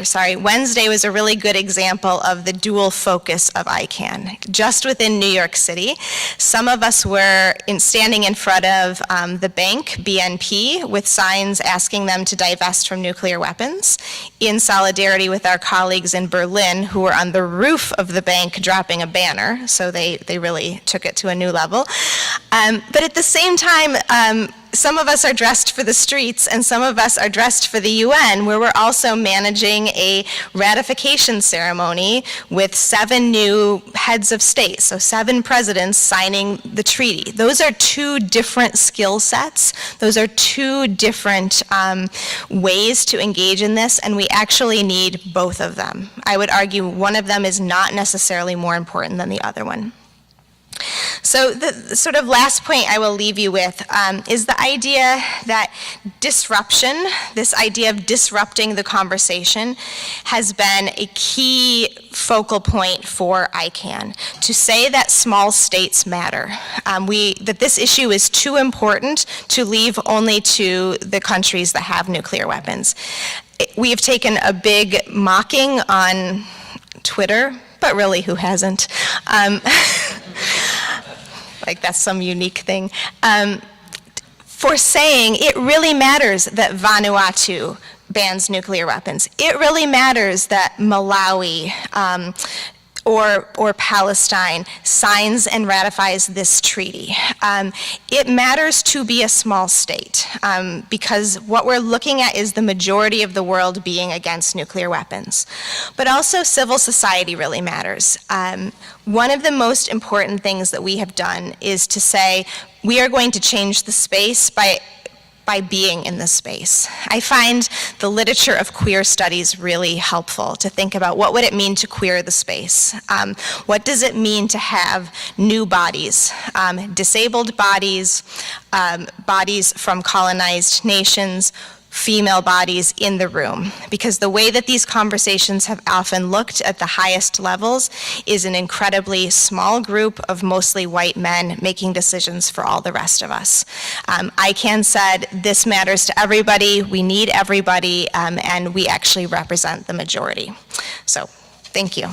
was a really good example of the dual focus of ICANN. Just within New York City, some of us were standing in front of the bank, BNP, with signs asking them to divest from nuclear weapons, in solidarity with our colleagues in Berlin who were on the roof of the bank dropping a banner, so they really took it to a new level. But at the same time, some of us are dressed for the streets and some of us are dressed for the UN, where we're also managing a ratification ceremony with 7 new heads of state, so 7 presidents signing the treaty. Those are 2 different skill sets. Those are 2 different ways to engage in this, and we actually need both of them. I would argue one of them is not necessarily more important than the other one. So the sort of last point I will leave you with is the idea that disruption, this idea of disrupting the conversation, has been a key focal point for ICANN. To say that small states matter, that this issue is too important to leave only to the countries that have nuclear weapons. We have taken a big mocking on Twitter, but really, who hasn't? Like that's some unique thing. For saying it really matters that Vanuatu bans nuclear weapons. It really matters that Malawi or Palestine signs and ratifies this treaty. It matters to be a small state because what we're looking at is the majority of the world being against nuclear weapons. But also civil society really matters. One of the most important things that we have done is to say we are going to change the space by being in the space. I find the literature of queer studies really helpful to think about what would it mean to queer the space? What does it mean to have new bodies, disabled bodies, bodies from colonized nations, female bodies in the room? Because the way that these conversations have often looked at the highest levels is an incredibly small group of mostly white men making decisions for all the rest of us. ICANN said this matters to everybody, we need everybody, and we actually represent the majority. So, thank you.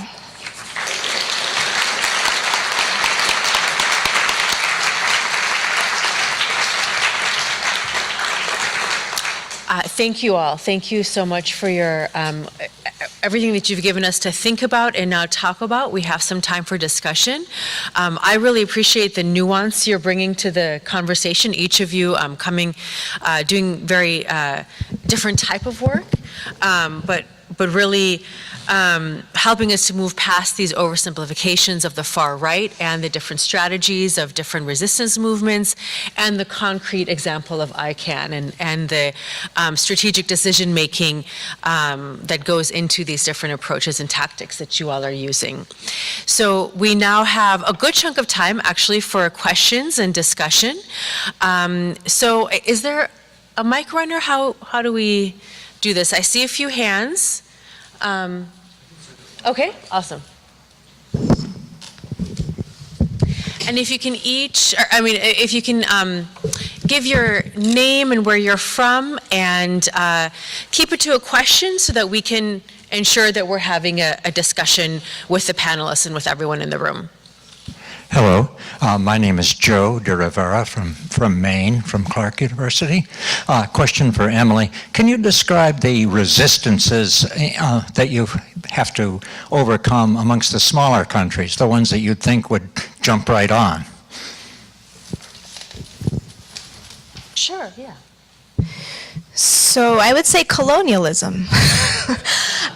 Thank you all. Thank you so much for your everything that you've given us to think about and now talk about. We have some time for discussion. I really appreciate the nuance you're bringing to the conversation. Each of you doing very different type of work, but really helping us to move past these oversimplifications of the far right and the different strategies of different resistance movements and the concrete example of ICANN and the strategic decision making that goes into these different approaches and tactics that you all are using. So we now have a good chunk of time actually for questions and discussion. So is there a mic runner? How do we do this? I see a few hands. Okay, awesome. And if you can if you can give your name and where you're from and keep it to a question so that we can ensure that we're having a discussion with the panelists and with everyone in the room. Hello, my name is Joe de Rivera from Maine, from Clark University. Question for Emily. Can you describe the resistances that you have to overcome amongst the smaller countries, the ones that you'd think would jump right on? Sure, yeah. So I would say colonialism.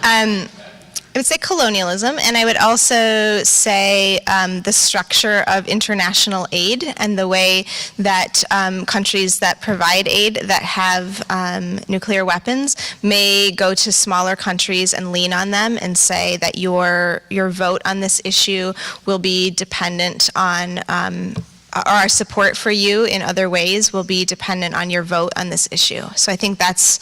I would say colonialism, and I would also say the structure of international aid and the way that countries that provide aid that have nuclear weapons may go to smaller countries and lean on them and say that your vote on this issue will be dependent on our support for you in other ways will be dependent on your vote on this issue. So I think that's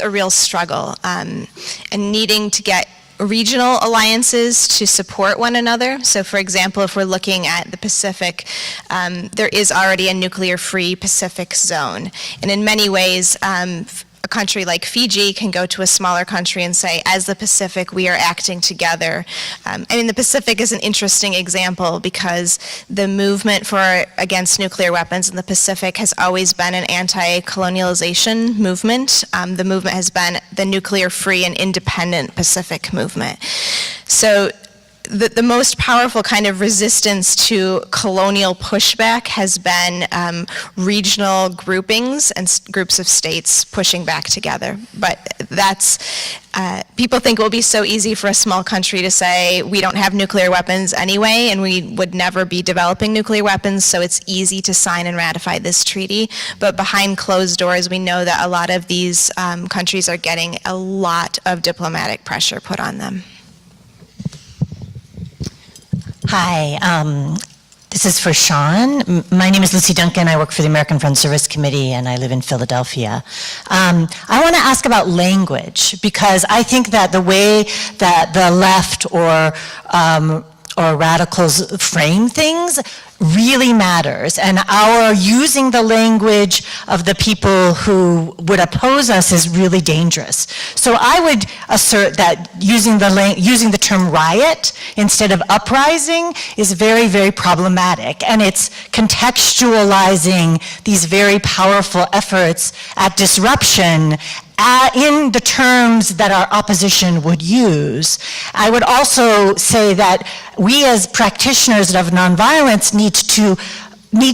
a real struggle, and needing to get regional alliances to support one another. So for example, if we're looking at the Pacific, there is already a nuclear-free Pacific zone. And in many ways, a country like Fiji can go to a smaller country and say, as the Pacific, we are acting together. The Pacific is an interesting example because the movement against nuclear weapons in the Pacific has always been an anti-colonialization movement. The movement has been the nuclear-free and independent Pacific movement. So the most powerful kind of resistance to colonial pushback has been regional groupings and groups of states pushing back together. But people think it will be so easy for a small country to say, we don't have nuclear weapons anyway, and we would never be developing nuclear weapons, so it's easy to sign and ratify this treaty. But behind closed doors, we know that a lot of these countries are getting a lot of diplomatic pressure put on them. Hi, this is for Shon. My name is Lucy Duncan. I work for the American Friends Service Committee, and I live in Philadelphia. I want to ask about language, because I think that the way that the left or radicals frame things really matters, and our using the language of the people who would oppose us is really dangerous. So I would assert that using the term riot instead of uprising is very, very problematic, and it's contextualizing these very powerful efforts at disruption in the terms that our opposition would use. I would also say that we as practitioners of nonviolence need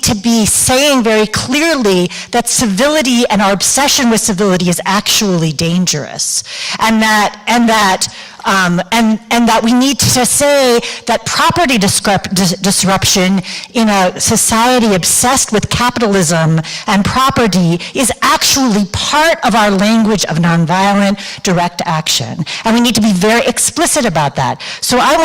to be saying very clearly that civility and our obsession with civility is actually dangerous, and that we need to say that property disruption in a society obsessed with capitalism and property is actually part of our language of nonviolent direct action. And we need to be very explicit about that. So I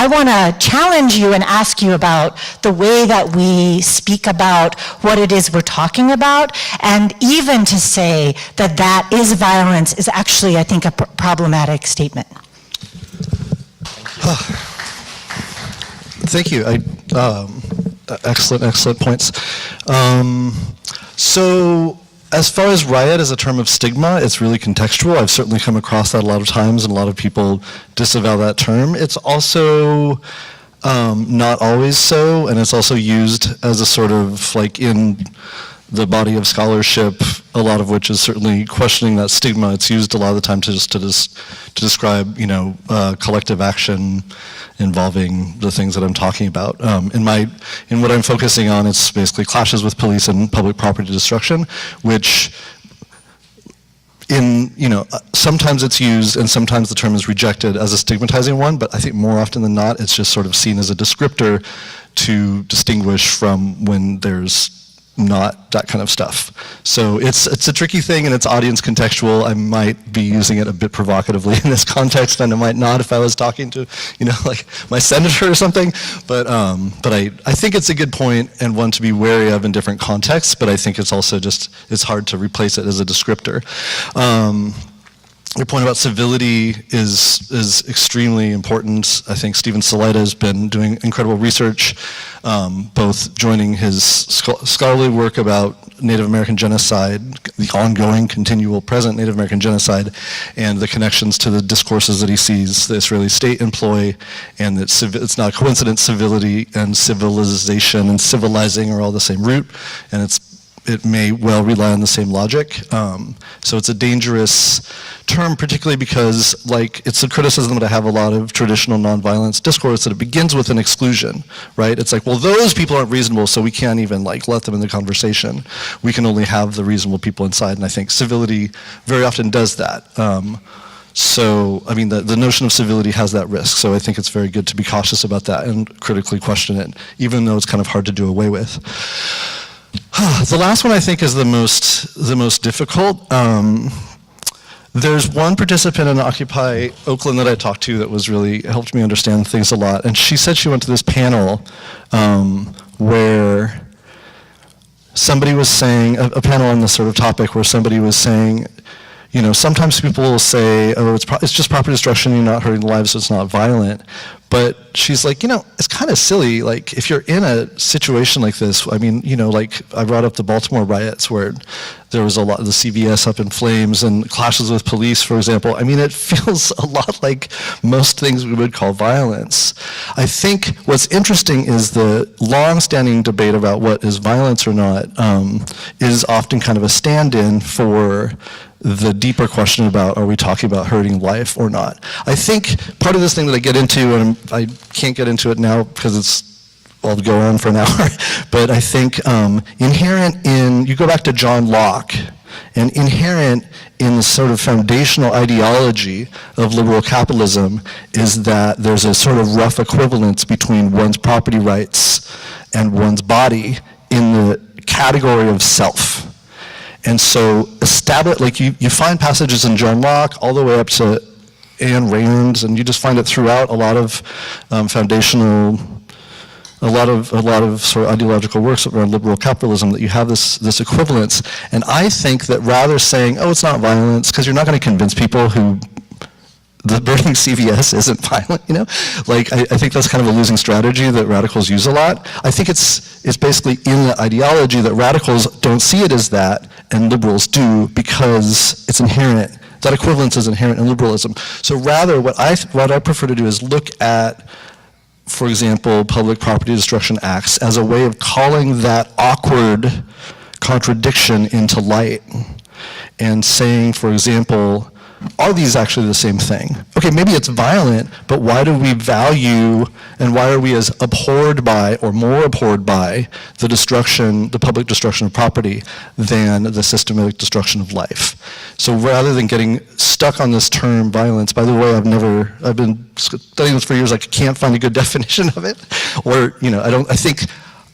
want to challenge you and ask you about the way that we speak about what it is we're talking about, and even to say that that is violence is actually, I think, a problematic statement. Thank you. Excellent points. So as far as riot as a term of stigma, it's really contextual. I've certainly come across that a lot of times, and a lot of people disavow that term. It's also not always so, and it's also used as a sort of, like, in the body of scholarship, a lot of which is certainly questioning that stigma. It's used a lot of the time to describe, collective action involving the things that I'm talking about. In what I'm focusing on, it's basically clashes with police and public property destruction, which sometimes it's used and sometimes the term is rejected as a stigmatizing one, but I think more often than not, it's just sort of seen as a descriptor to distinguish from when there's not that kind of stuff. So it's a tricky thing, and it's audience contextual. I might be using it a bit provocatively in this context, and I might not if I was talking to, like my senator or something. But I think it's a good point and one to be wary of in different contexts. But I think it's also it's hard to replace it as a descriptor. Your point about civility is extremely important. I think Stephen Salaita has been doing incredible research, both joining his scholarly work about Native American genocide, the ongoing, continual, present Native American genocide, and the connections to the discourses that he sees the Israeli state employ, and that it's not a coincidence civility and civilization and civilizing are all the same root, and it may well rely on the same logic. So it's a dangerous term, particularly because, it's a criticism that I have a lot of traditional nonviolence discourse, that it begins with an exclusion, right? It's like, well, those people aren't reasonable, so we can't even let them in the conversation. We can only have the reasonable people inside, and I think civility very often does that. So, the notion of civility has that risk, so I think it's very good to be cautious about that and critically question it, even though it's kind of hard to do away with. The last one I think is the most difficult. There's one participant in Occupy Oakland that I talked to that really helped me understand things a lot, and she said she went to this panel where somebody was saying, a panel on this sort of topic where somebody was saying, sometimes people will say, oh, it's just property destruction, you're not hurting lives, so it's not violent. But she's like, it's kind of silly. Like, if you're in a situation like this, I mean, like I brought up the Baltimore riots where there was a lot of the CVS up in flames and clashes with police, for example. I mean, it feels a lot like most things we would call violence. I think what's interesting is the long-standing debate about what is violence or not is often kind of a stand-in for the deeper question about, are we talking about hurting life or not? I think part of this thing that I get into, and I can't get into it now because I'll go on for an hour, but I think inherent in, you go back to John Locke, and inherent in the sort of foundational ideology of liberal capitalism is that there's a sort of rough equivalence between one's property rights and one's body in the category of self. And so you find passages in John Locke all the way up to Ayn Rand, and you just find it throughout a lot of foundational, a lot of sort of ideological works around liberal capitalism, that you have this equivalence. And I think that rather saying, oh, it's not violence, because you're not going to convince people who the burning CVS isn't violent, Like, I think that's kind of a losing strategy that radicals use a lot. I think it's basically in the ideology that radicals don't see it as that, and liberals do, because it's inherent. That equivalence is inherent in liberalism. So rather, what I prefer to do is look at, for example, public property destruction acts as a way of calling that awkward contradiction into light, and saying, for example, are these actually the same thing? Okay, maybe it's violent, but why do we value, and why are we as abhorred by, or more abhorred by, the public destruction of property than the systematic destruction of life? So rather than getting stuck on this term violence, by the way, I've been studying this for years, I can't find a good definition of it, or, I think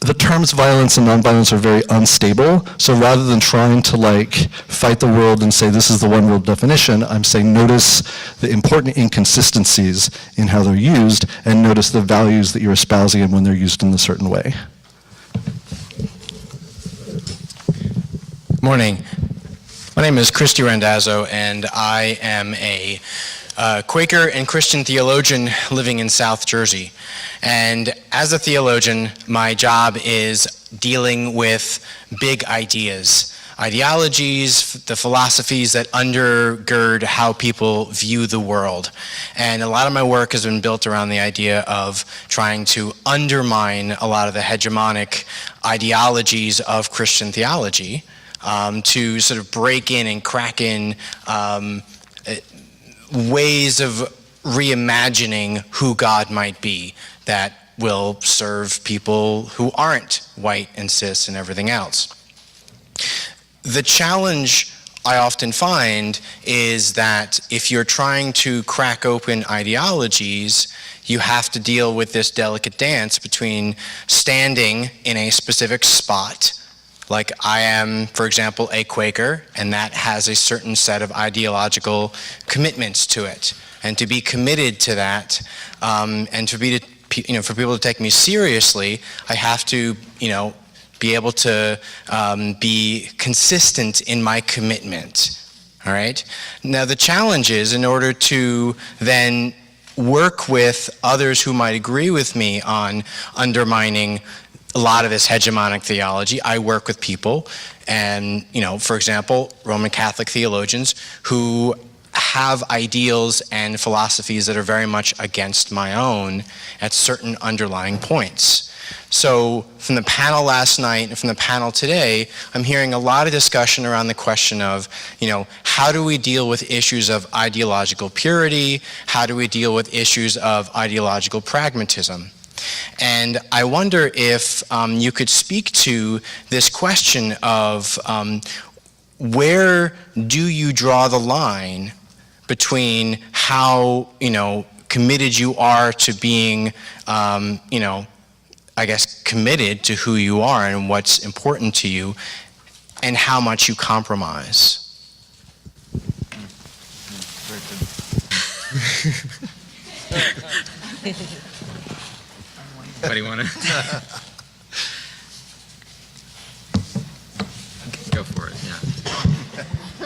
the terms violence and nonviolence are very unstable, so rather than trying to fight the world and say this is the one world definition, I'm saying notice the important inconsistencies in how they're used, and notice the values that you're espousing when they're used in a certain way. Morning. My name is Christy Randazzo, and I am a Quaker and Christian theologian living in South Jersey. And as a theologian, my job is dealing with big ideas, ideologies, the philosophies that undergird how people view the world. And a lot of my work has been built around the idea of trying to undermine a lot of the hegemonic ideologies of Christian theology, to sort of break in and crack in ways of reimagining who God might be that will serve people who aren't white and cis and everything else. The challenge I often find is that if you're trying to crack open ideologies, you have to deal with this delicate dance between standing in a specific spot. Like, I am, for example, a Quaker, and that has a certain set of ideological commitments to it. And to be committed to that, and for people to take me seriously, I have to, be able to be consistent in my commitment. All right? Now, the challenge is, in order to then work with others who might agree with me on undermining a lot of this hegemonic theology, I work with people, and, for example, Roman Catholic theologians who have ideals and philosophies that are very much against my own at certain underlying points. So from the panel last night and from the panel today, I'm hearing a lot of discussion around the question of, how do we deal with issues of ideological purity? How do we deal with issues of ideological pragmatism? And I wonder if you could speak to this question of where do you draw the line between how, committed you are to being, committed to who you are and what's important to you, and how much you compromise. What do you want to? Go for it, yeah.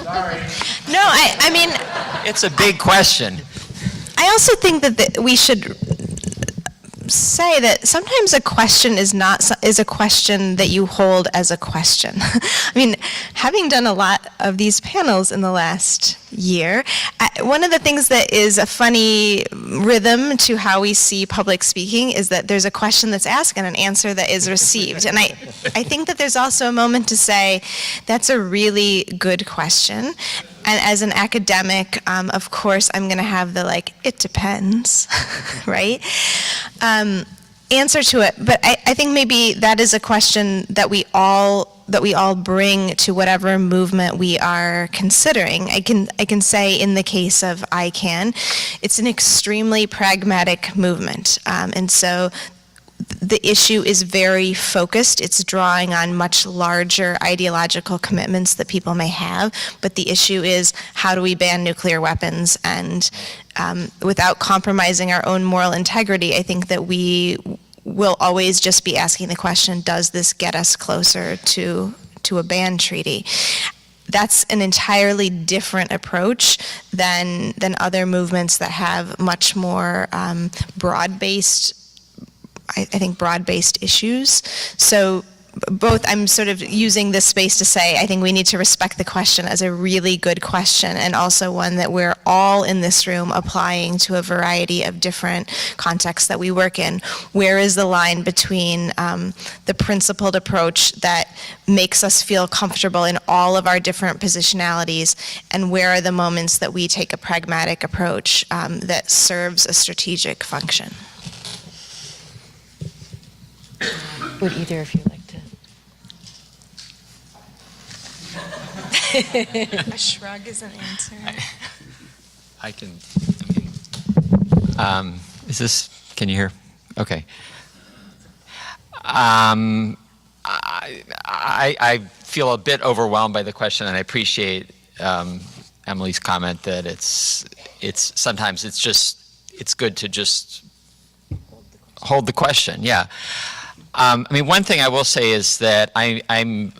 No, I mean, It's a big question. I also think that we should say that sometimes a question is a question that you hold as a question. I mean, having done a lot of these panels in the last year, one of the things that is a funny rhythm to how we see public speaking is that there's a question that's asked and an answer that is received. And I think that there's also a moment to say, that's a really good question. And as an academic, of course, I'm going to have the it depends, right? Answer to it. But I think maybe that is a question that we all bring to whatever movement we are considering. I can say in the case of ICANN, it's an extremely pragmatic movement, and so the issue is very focused. It's drawing on much larger ideological commitments that people may have, but the issue is, how do we ban nuclear weapons? And without compromising our own moral integrity, I think that we will always just be asking the question, does this get us closer to a ban treaty? That's an entirely different approach than other movements that have much more broad-based issues. So both, I'm sort of using this space to say, I think we need to respect the question as a really good question, and also one that we're all in this room applying to a variety of different contexts that we work in. Where is the line between the principled approach that makes us feel comfortable in all of our different positionalities, and where are the moments that we take a pragmatic approach that serves a strategic function? Would either of you like to? A shrug is an answer. I can, is this, can you hear? Okay. I feel a bit overwhelmed by the question, and I appreciate Emily's comment that it's sometimes it's good to just hold the question. Yeah. I mean, one thing I will say is that I'm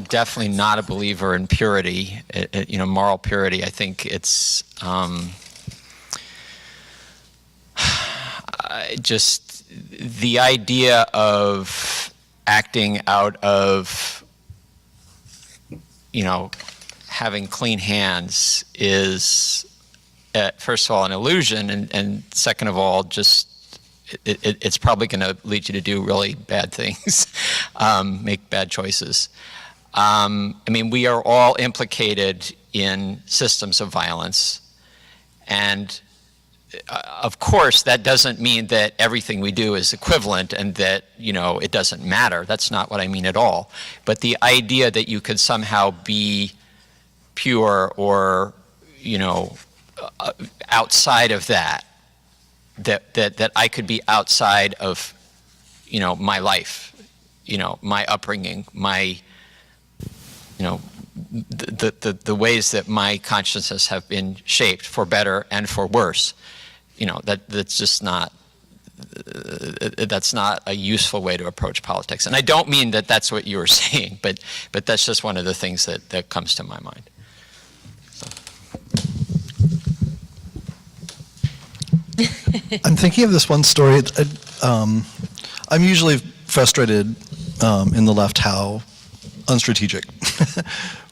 definitely not a believer in purity, moral purity. I think it's just the idea of acting out of, having clean hands is, first of all, an illusion, and second of all, just it's probably going to lead you to do really bad things, make bad choices. I mean, we are all implicated in systems of violence, and of course, that doesn't mean that everything we do is equivalent and that, it doesn't matter. That's not what I mean at all. But the idea that you could somehow be pure or, outside of that I could be outside of, my life, my upbringing, my, the ways that my consciences have been shaped for better and for worse, that's just not, that's not a useful way to approach politics. And I don't mean that that's what you were saying, but that's just one of the things that comes to my mind. I'm thinking of this one story. I'm usually frustrated in the left how unstrategic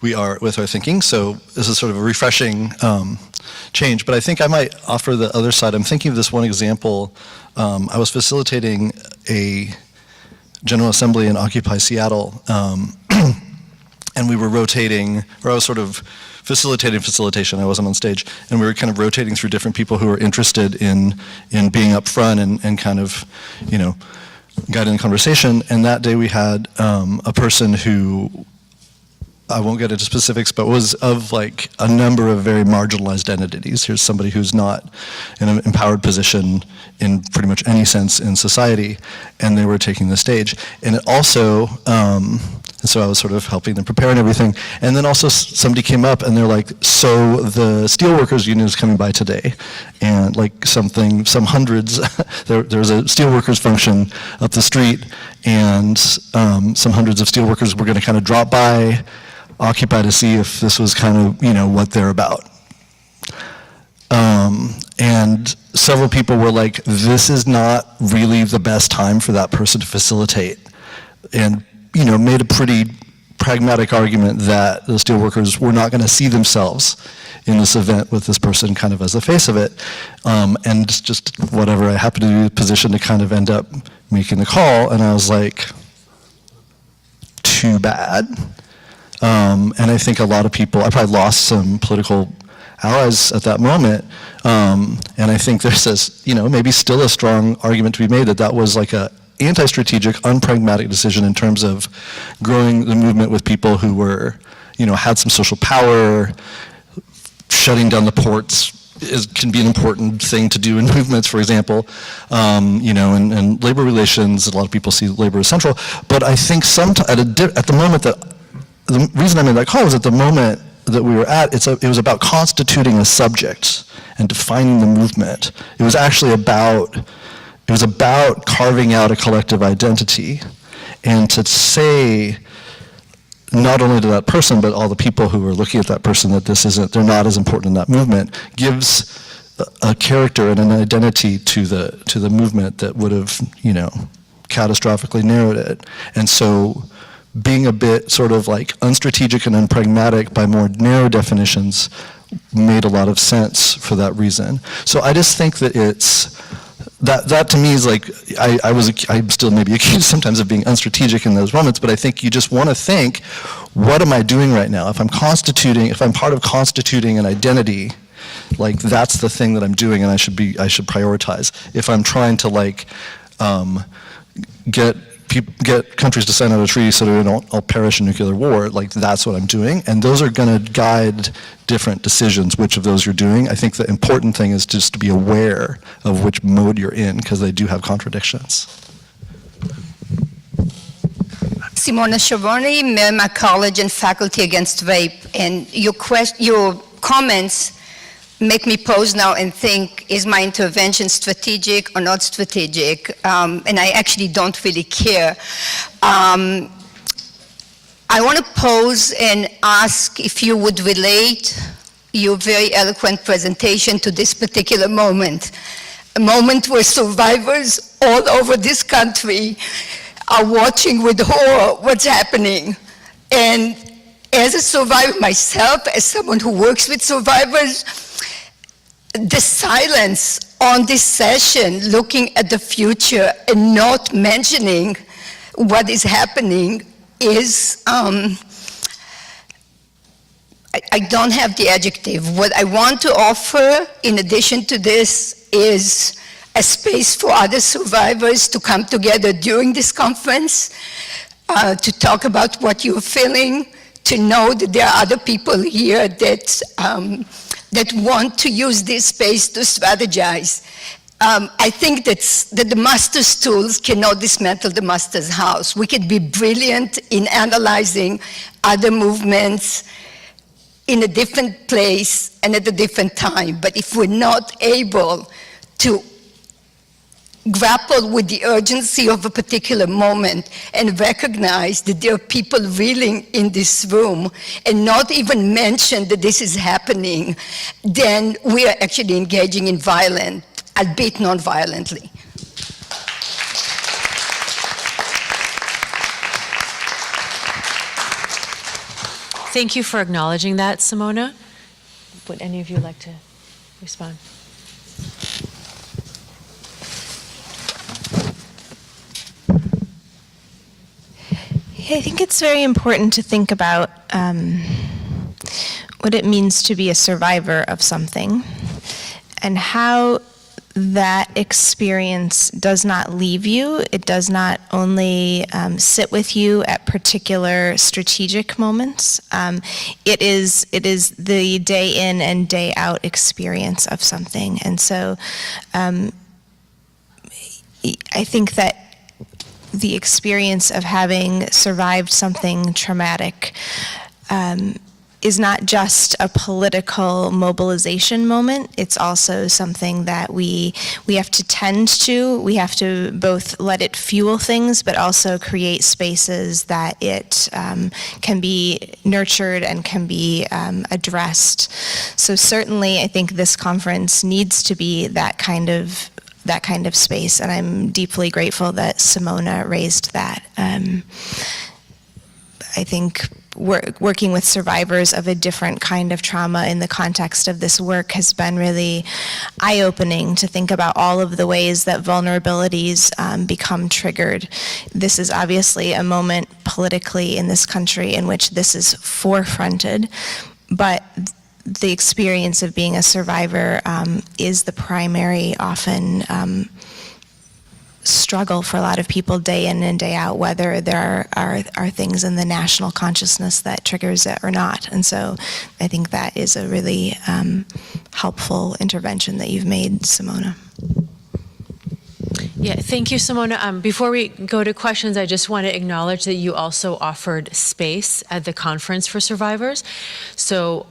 we are with our thinking, so this is sort of a refreshing change, but I think I might offer the other side. I'm thinking of this one example. I was facilitating a General Assembly in Occupy Seattle, and we were rotating, or I was sort of facilitation, I wasn't on stage, and we were kind of rotating through different people who were interested in being up front and kind of, guiding the conversation. And that day we had a person who, I won't get into specifics, but was of like a number of very marginalized entities. Here's somebody who's not in an empowered position in pretty much any sense in society, and they were taking the stage. And it also, so I was sort of helping them prepare and everything. And then also somebody came up and they're like, so the steelworkers union is coming by today. And like some hundreds, there's a steelworkers function up the street, and some hundreds of steelworkers were gonna kind of drop by, Occupy to see if this was kind of, what they're about. And several people were like, this is not really the best time for that person to facilitate. And, made a pretty pragmatic argument that the steelworkers were not going to see themselves in this event with this person kind of as the face of it. And just whatever, I happened to be in a position to kind of end up making the call, and I was like, too bad. And I think a lot of people, I probably lost some political allies at that moment, and I think there's this, maybe still a strong argument to be made that that was like a anti-strategic, unpragmatic decision in terms of growing the movement with people who were, had some social power. Shutting down the ports can be an important thing to do in movements, for example, and labor relations. A lot of people see labor as central, but I think at the moment that, the reason I made that call was at the moment that we were at, it was about constituting a subject and defining the movement. It was actually about carving out a collective identity, and to say, not only to that person, but all the people who are looking at that person, that they're not as important in that movement, gives a character and an identity to the movement that would have, catastrophically narrowed it. And so, being a bit sort of like unstrategic and unpragmatic by more narrow definitions made a lot of sense for that reason. So I just think that that to me is like, I'm still maybe accused sometimes of being unstrategic in those moments, but I think you just want to think, what am I doing right now? If I'm part of constituting an identity, like that's the thing that I'm doing, and I should prioritize. If I'm trying to get countries to sign out a treaty so that we don't all perish in nuclear war, like that's what I'm doing, and those are going to guide different decisions, which of those you're doing. I think the important thing is just to be aware of which mode you're in, because they do have contradictions. Simona Schiavone, Merrimack College and Faculty Against Rape, and your comments make me pause now and think, is my intervention strategic or not strategic? And I actually don't really care. I want to pose and ask if you would relate your very eloquent presentation to this particular moment, a moment where survivors all over this country are watching with horror what's happening. And as a survivor myself, as someone who works with survivors, the silence on this session, looking at the future and not mentioning what is happening, is, I don't have the adjective. What I want to offer, in addition to this, is a space for other survivors to come together during this conference, to talk about what you're feeling, to know that there are other people here that want to use this space to strategize. I think that the master's tools cannot dismantle the master's house. We can be brilliant in analyzing other movements in a different place and at a different time, but if we're not able to grapple with the urgency of a particular moment and recognize that there are people reeling in this room and not even mention that this is happening, then we are actually engaging in violence, albeit non-violently. Thank you for acknowledging that, Simona. Would any of you like to respond? I think it's very important to think about what it means to be a survivor of something and how that experience does not leave you. It does not only sit with you at particular strategic moments. It is the day in and day out experience of something. And so I think that the experience of having survived something traumatic is not just a political mobilization moment. It's also something that we have to tend to. We have to both let it fuel things, but also create spaces that it can be nurtured and can be addressed. So certainly, I think this conference needs to be that kind of space, and I'm deeply grateful that Simona raised that. I think working with survivors of a different kind of trauma in the context of this work has been really eye-opening to think about all of the ways that vulnerabilities become triggered. This is obviously a moment politically in this country in which this is forefronted, but the experience of being a survivor is the primary, often, struggle for a lot of people day in and day out, whether there are things in the national consciousness that triggers it or not. And so I think that is a really helpful intervention that you've made, Simona. Yeah, thank you, Simona. Before we go to questions, I just want to acknowledge that you also offered space at the conference for survivors. So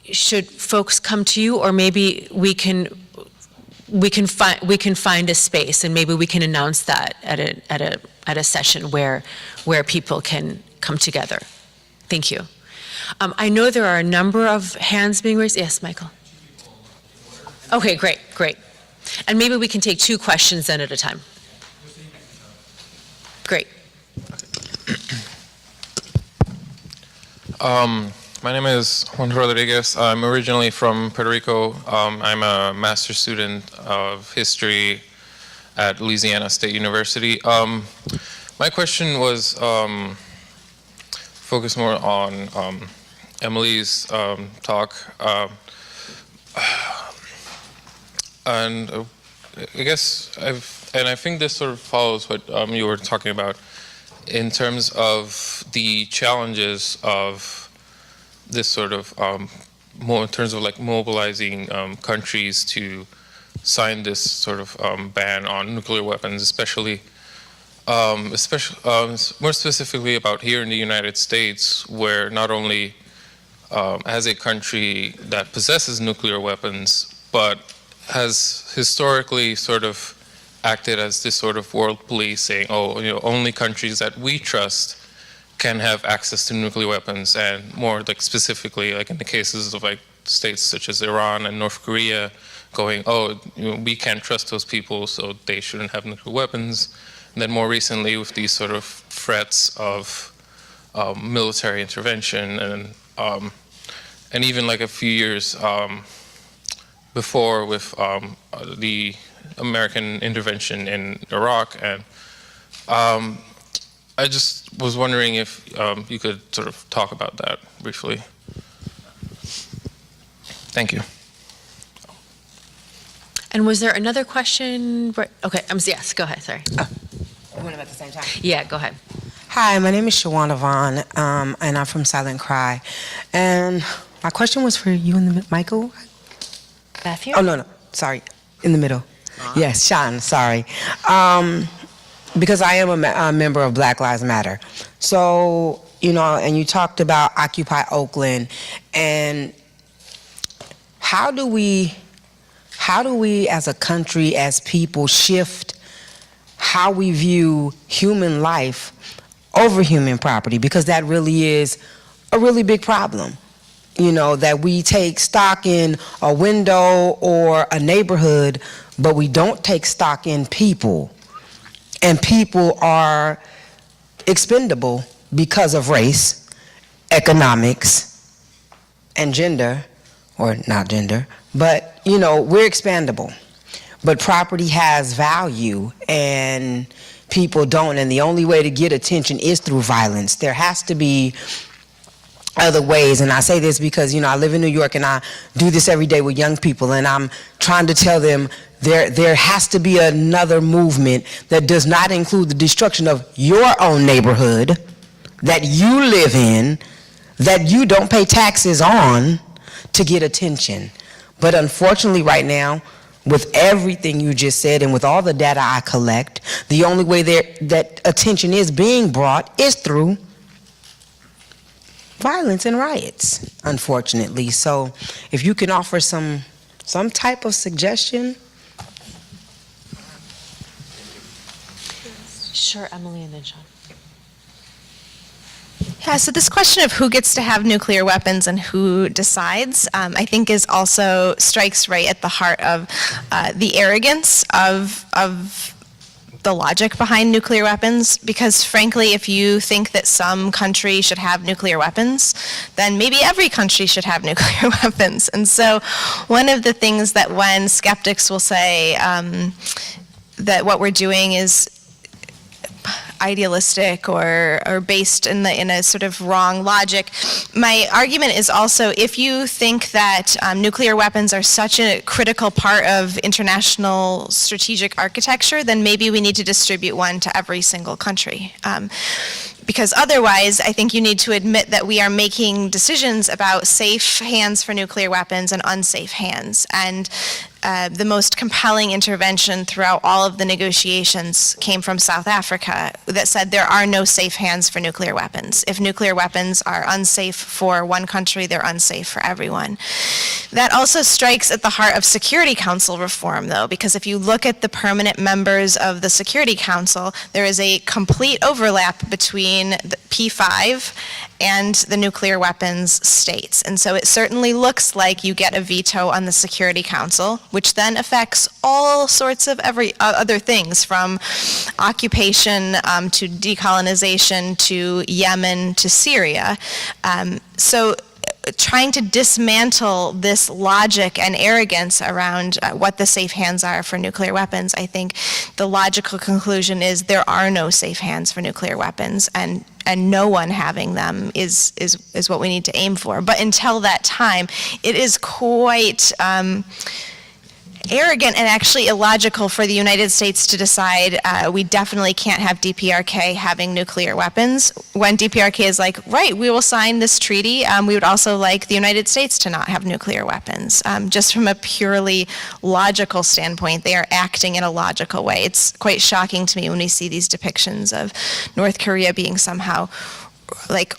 should folks come to you, or maybe we can find a space, and maybe we can announce that at a session where people can come together. Thank you. I know there are a number of hands being raised. Yes, Michael. Okay, great. And maybe we can take 2 questions then at a time. Great. My name is Juan Rodriguez. I'm originally from Puerto Rico. I'm a master's student of history at Louisiana State University. My question was focused more on Emily's talk. And I guess I think this sort of follows what you were talking about in terms of the challenges of this sort of more in terms of like mobilizing countries to sign this sort of ban on nuclear weapons, especially more specifically about here in the United States, where not only as a country that possesses nuclear weapons, but has historically sort of acted as this sort of world police, saying, oh, only countries that we trust can have access to nuclear weapons, and more like specifically, like in the cases of like states such as Iran and North Korea, going, oh, we can't trust those people, so they shouldn't have nuclear weapons. And then more recently, with these sort of threats of military intervention, and even like a few years before with the American intervention in Iraq, and I just was wondering if you could sort of talk about that briefly. Thank you. And was there another question? Okay, yes, go ahead, sorry. Oh, we went at the same time? Yeah, go ahead. Hi, my name is Shawana Vaughn, and I'm from Silent Cry. And my question was for you in the Michael? Matthew? Oh, no, sorry, in the middle. Yes, Shon, sorry. Because I am a member of Black Lives Matter. So, and you talked about Occupy Oakland, and how do we as a country, as people, shift how we view human life over human property? Because that really is a really big problem. That we take stock in a window or a neighborhood, but we don't take stock in people. And people are expendable because of race, economics, and gender, or not gender, but we're expendable. But property has value, and people don't, and the only way to get attention is through violence. There has to be other ways, and I say this because I live in New York, and I do this every day with young people, and I'm trying to tell them there has to be another movement that does not include the destruction of your own neighborhood that you live in, that you don't pay taxes on, to get attention. But unfortunately right now, with everything you just said and with all the data I collect, the only way that attention is being brought is through violence and riots, unfortunately. So if you can offer some type of suggestion. Sure, Emily, and then Shon. Yeah, so this question of who gets to have nuclear weapons and who decides, I think is also strikes right at the heart of the arrogance of the logic behind nuclear weapons, because frankly, if you think that some country should have nuclear weapons, then maybe every country should have nuclear weapons. And so one of the things that when skeptics will say that what we're doing is idealistic or based in a sort of wrong logic. My argument is also, if you think that nuclear weapons are such a critical part of international strategic architecture, then maybe we need to distribute one to every single country. Because otherwise, I think you need to admit that we are making decisions about safe hands for nuclear weapons and unsafe hands. And the most compelling intervention throughout all of the negotiations came from South Africa that said there are no safe hands for nuclear weapons. If nuclear weapons are unsafe for one country, they're unsafe for everyone. That also strikes at the heart of Security Council reform, though, because if you look at the permanent members of the Security Council, there is a complete overlap between the P5 and the nuclear weapons states. And so it certainly looks like you get a veto on the Security Council, which then affects all sorts of other things, from occupation to decolonization to Yemen to Syria. So trying to dismantle this logic and arrogance around what the safe hands are for nuclear weapons, I think the logical conclusion is there are no safe hands for nuclear weapons, and no one having them is what we need to aim for. But until that time, it is quite arrogant and actually illogical for the United States to decide we definitely can't have DPRK having nuclear weapons, when DPRK is like, right, we will sign this treaty. We would also like the United States to not have nuclear weapons. Just from a purely logical standpoint, they are acting in a logical way. It's quite shocking to me when we see these depictions of North Korea being somehow like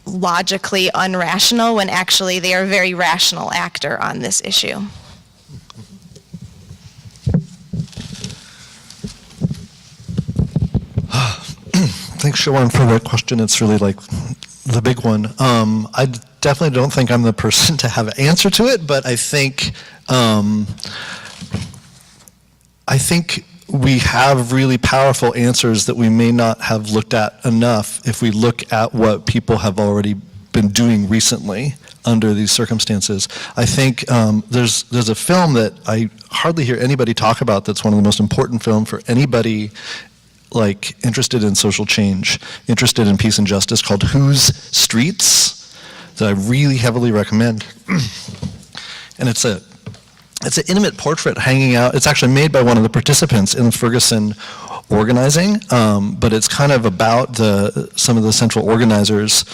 logically unrational, when actually they are a very rational actor on this issue. Thanks, Siobhan, for that question. It's really like the big one. I definitely don't think I'm the person to have an answer to it, but I think we have really powerful answers that we may not have looked at enough if we look at what people have already been doing recently under these circumstances. I think there's a film that I hardly hear anybody talk about that's one of the most important film for anybody like interested in social change, interested in peace and justice, called Whose Streets, that I really heavily recommend. And it's an intimate portrait hanging out. It's actually made by one of the participants in the Ferguson organizing, but it's kind of about some of the central organizers.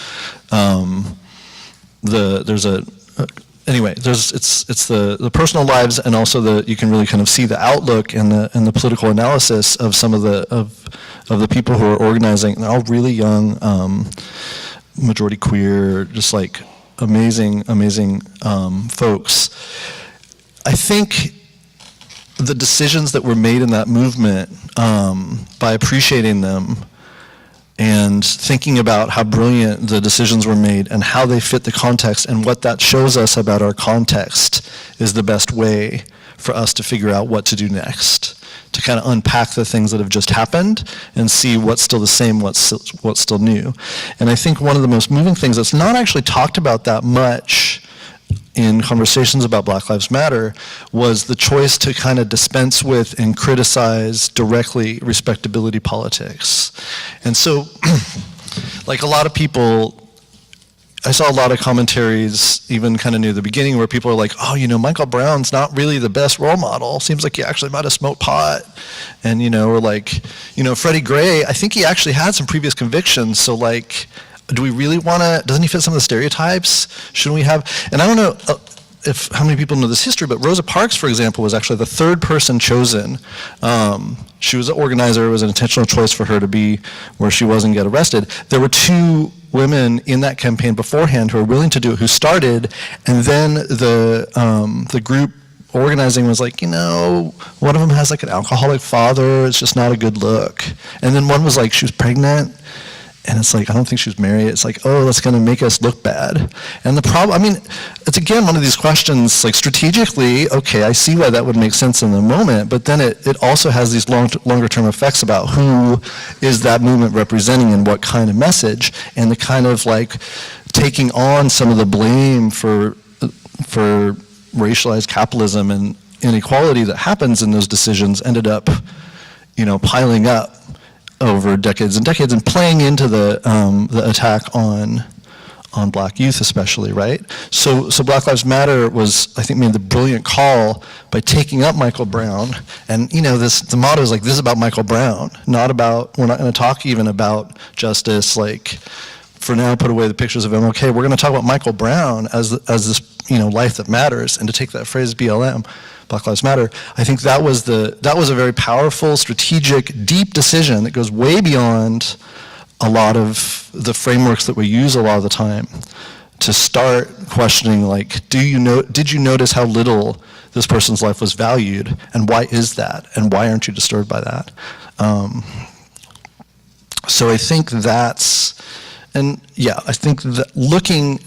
Anyway, it's the personal lives, and also you can really kind of see the outlook and the political analysis of some of the people who are organizing. They're all really young, majority queer, just like amazing folks. I think the decisions that were made in that movement, by appreciating them and thinking about how brilliant the decisions were made and how they fit the context and what that shows us about our context, is the best way for us to figure out what to do next, to kind of unpack the things that have just happened and see what's still the same, what's still new. And I think one of the most moving things that's not actually talked about that much in conversations about Black Lives Matter was the choice to kind of dispense with and criticize directly respectability politics. And so, like a lot of people, I saw a lot of commentaries even kind of near the beginning where people are like, oh, Michael Brown's not really the best role model. Seems like he actually might have smoked pot. And, or like, Freddie Gray, I think he actually had some previous convictions. So like, do we really want to, doesn't he fit some of the stereotypes? Shouldn't we have, and I don't know how many people know this history, but Rosa Parks, for example, was actually the third person chosen. She was an organizer. It was an intentional choice for her to be where she was and get arrested. There were two women in that campaign beforehand who are willing to do it, who started, and then the group organizing was like, one of them has like an alcoholic father, it's just not a good look. And then one was like, she was pregnant, and it's like, I don't think she was married. It's like, oh, that's gonna make us look bad. And the problem, it's again one of these questions, like strategically, okay, I see why that would make sense in the moment, but then it also has these longer term effects about who is that movement representing and what kind of message, and the kind of like taking on some of the blame for racialized capitalism and inequality that happens in those decisions ended up, piling up over decades and decades and playing into the attack on black youth especially, right? So Black Lives Matter I think made the brilliant call by taking up Michael Brown, and the motto is like, this is about Michael Brown, we're not going to talk even about justice, like for now put away the pictures of MLK, we're going to talk about Michael Brown as this life that matters, and to take that phrase BLM, Black Lives Matter, I think that was a very powerful, strategic, deep decision that goes way beyond a lot of the frameworks that we use a lot of the time to start questioning, like, did you notice how little this person's life was valued, and why is that, and why aren't you disturbed by that? So I think I think that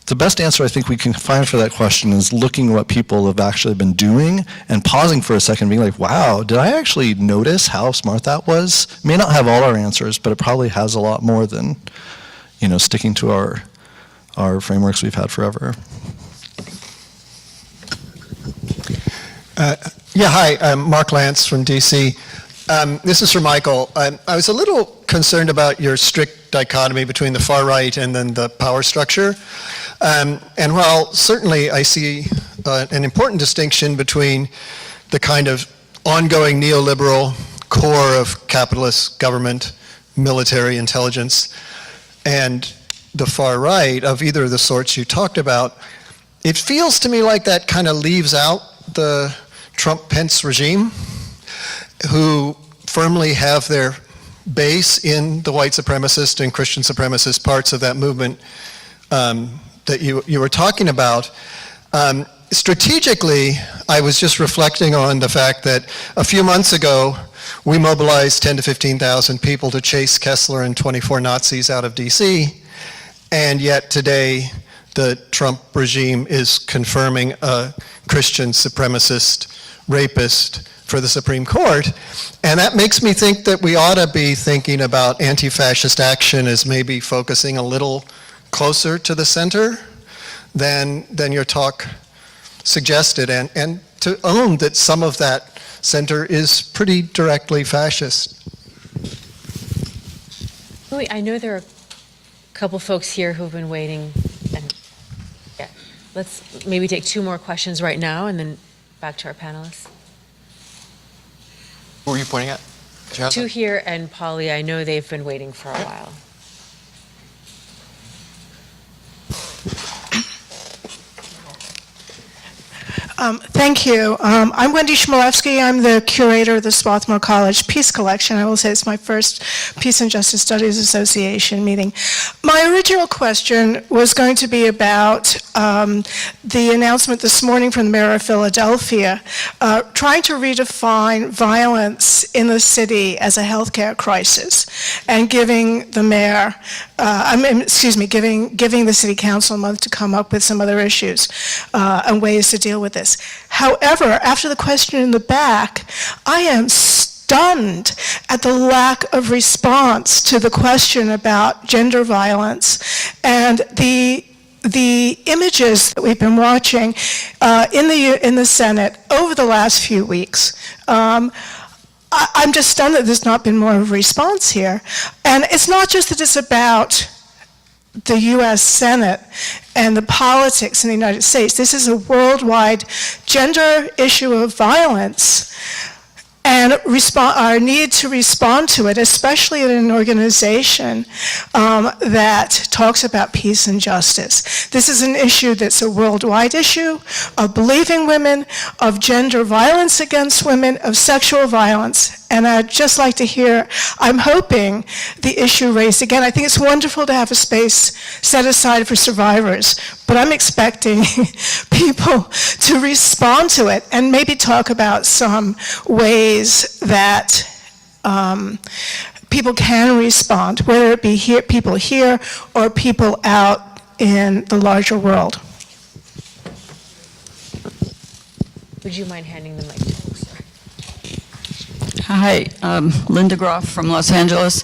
the best answer I think we can find for that question is looking at what people have actually been doing and pausing for a second, being like, wow, did I actually notice how smart that was? It may not have all our answers, but it probably has a lot more than, sticking to our frameworks we've had forever. Hi, I'm Mark Lance from DC. This is for Michael. I was a little concerned about your strict dichotomy between the far right and then the power structure. And while certainly I see an important distinction between the kind of ongoing neoliberal core of capitalist government, military intelligence, and the far right of either of the sorts you talked about, it feels to me like that kind of leaves out the Trump-Pence regime, who firmly have their base in the white supremacist and Christian supremacist parts of that movement that you were talking about. Strategically, I was just reflecting on the fact that a few months ago, we mobilized 10 to 15,000 people to chase Kessler and 24 Nazis out of DC, and yet today the Trump regime is confirming a Christian supremacist rapist for the Supreme Court. And that makes me think that we ought to be thinking about anti-fascist action as maybe focusing a little closer to the center than your talk suggested, and to own that some of that center is pretty directly fascist. I know there are a couple folks here who've been waiting. Let's maybe take two more questions right now and then back to our panelists. Who were you pointing at? Two here, and Polly, I know they've been waiting for a while. Thank you. I'm Wendy Chmielewski. I'm the curator of the Swarthmore College Peace Collection. I will say it's my first Peace and Justice Studies Association meeting. My original question was going to be about the announcement this morning from the mayor of Philadelphia, trying to redefine violence in the city as a healthcare crisis, and giving the mayor, giving the city council a month to come up with some other issues and ways to deal with this. However, after the question in the back, I am stunned at the lack of response to the question about gender violence and the images that we've been watching in the Senate over the last few weeks. I'm just stunned that there's not been more of a response here. And it's not just that it's about the U.S. Senate and the politics in the United States. This is a worldwide gender issue of violence. And and our need to respond to it, especially in an organization that talks about peace and justice. This is an issue that's a worldwide issue of believing women, of gender violence against women, of sexual violence. And I'd just like to hear, I'm hoping, the issue raised again. I think it's wonderful to have a space set aside for survivors, but I'm expecting people to respond to it and maybe talk about some ways that people can respond, whether it be people here or people out in the larger world. Would you mind handing the mic to folks? Hi, Linda Groff from Los Angeles.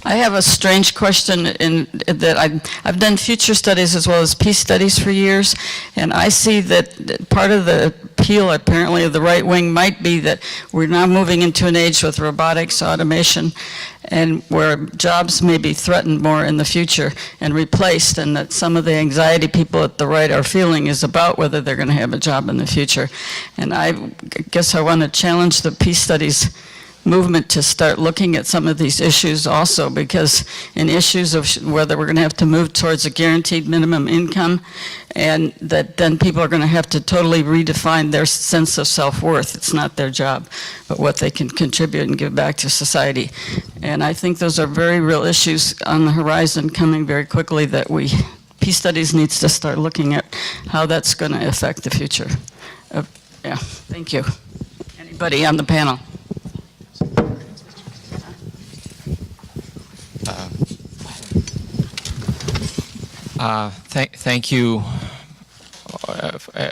I have a strange question in that I've done future studies as well as peace studies for years, and I see that part of the appeal apparently of the right wing might be that we're now moving into an age with robotics, automation, and where jobs may be threatened more in the future and replaced, and that some of the anxiety people at the right are feeling is about whether they're going to have a job in the future. And I guess I want to challenge the peace studies movement to start looking at some of these issues also, because in issues of whether we're going to have to move towards a guaranteed minimum income, and that then people are going to have to totally redefine their sense of self-worth. It's not their job, but what they can contribute and give back to society. And I think those are very real issues on the horizon coming very quickly that Peace Studies needs to start looking at how that's going to affect the future. Yeah, thank you. Anybody on the panel? Thank you,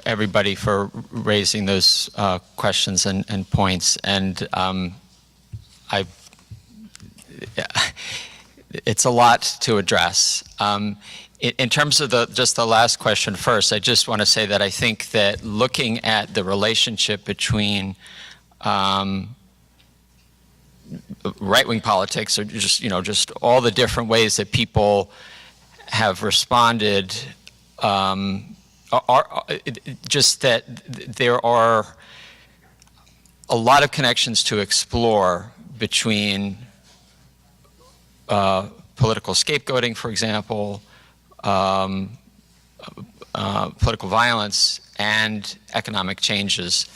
everybody, for raising those questions and points. And it's a lot to address. In terms of just the last question first, I just want to say that I think that looking at the relationship between right-wing politics, or just all the different ways that people have responded, just that there are a lot of connections to explore between political scapegoating, for example, political violence, and economic changes.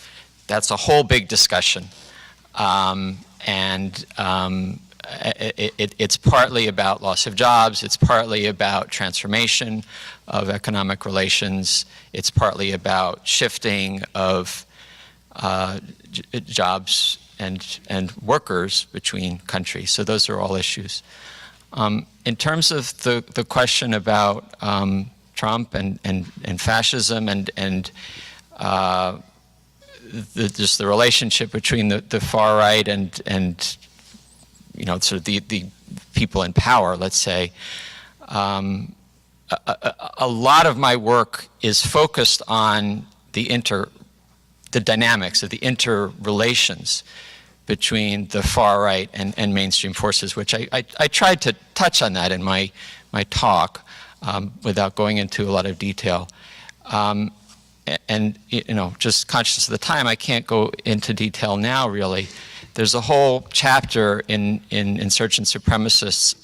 That's a whole big discussion. It's partly about loss of jobs, it's partly about transformation of economic relations, it's partly about shifting of jobs and workers between countries. So those are all issues. In terms of the question about Trump and fascism and just the relationship between the far right and sort of the people in power, let's say, a lot of my work is focused on the dynamics of the interrelations between the far right and mainstream forces, which I tried to touch on that in my talk without going into a lot of detail. And just conscious of the time, I can't go into detail now, really. There's a whole chapter in Insurgent Supremacists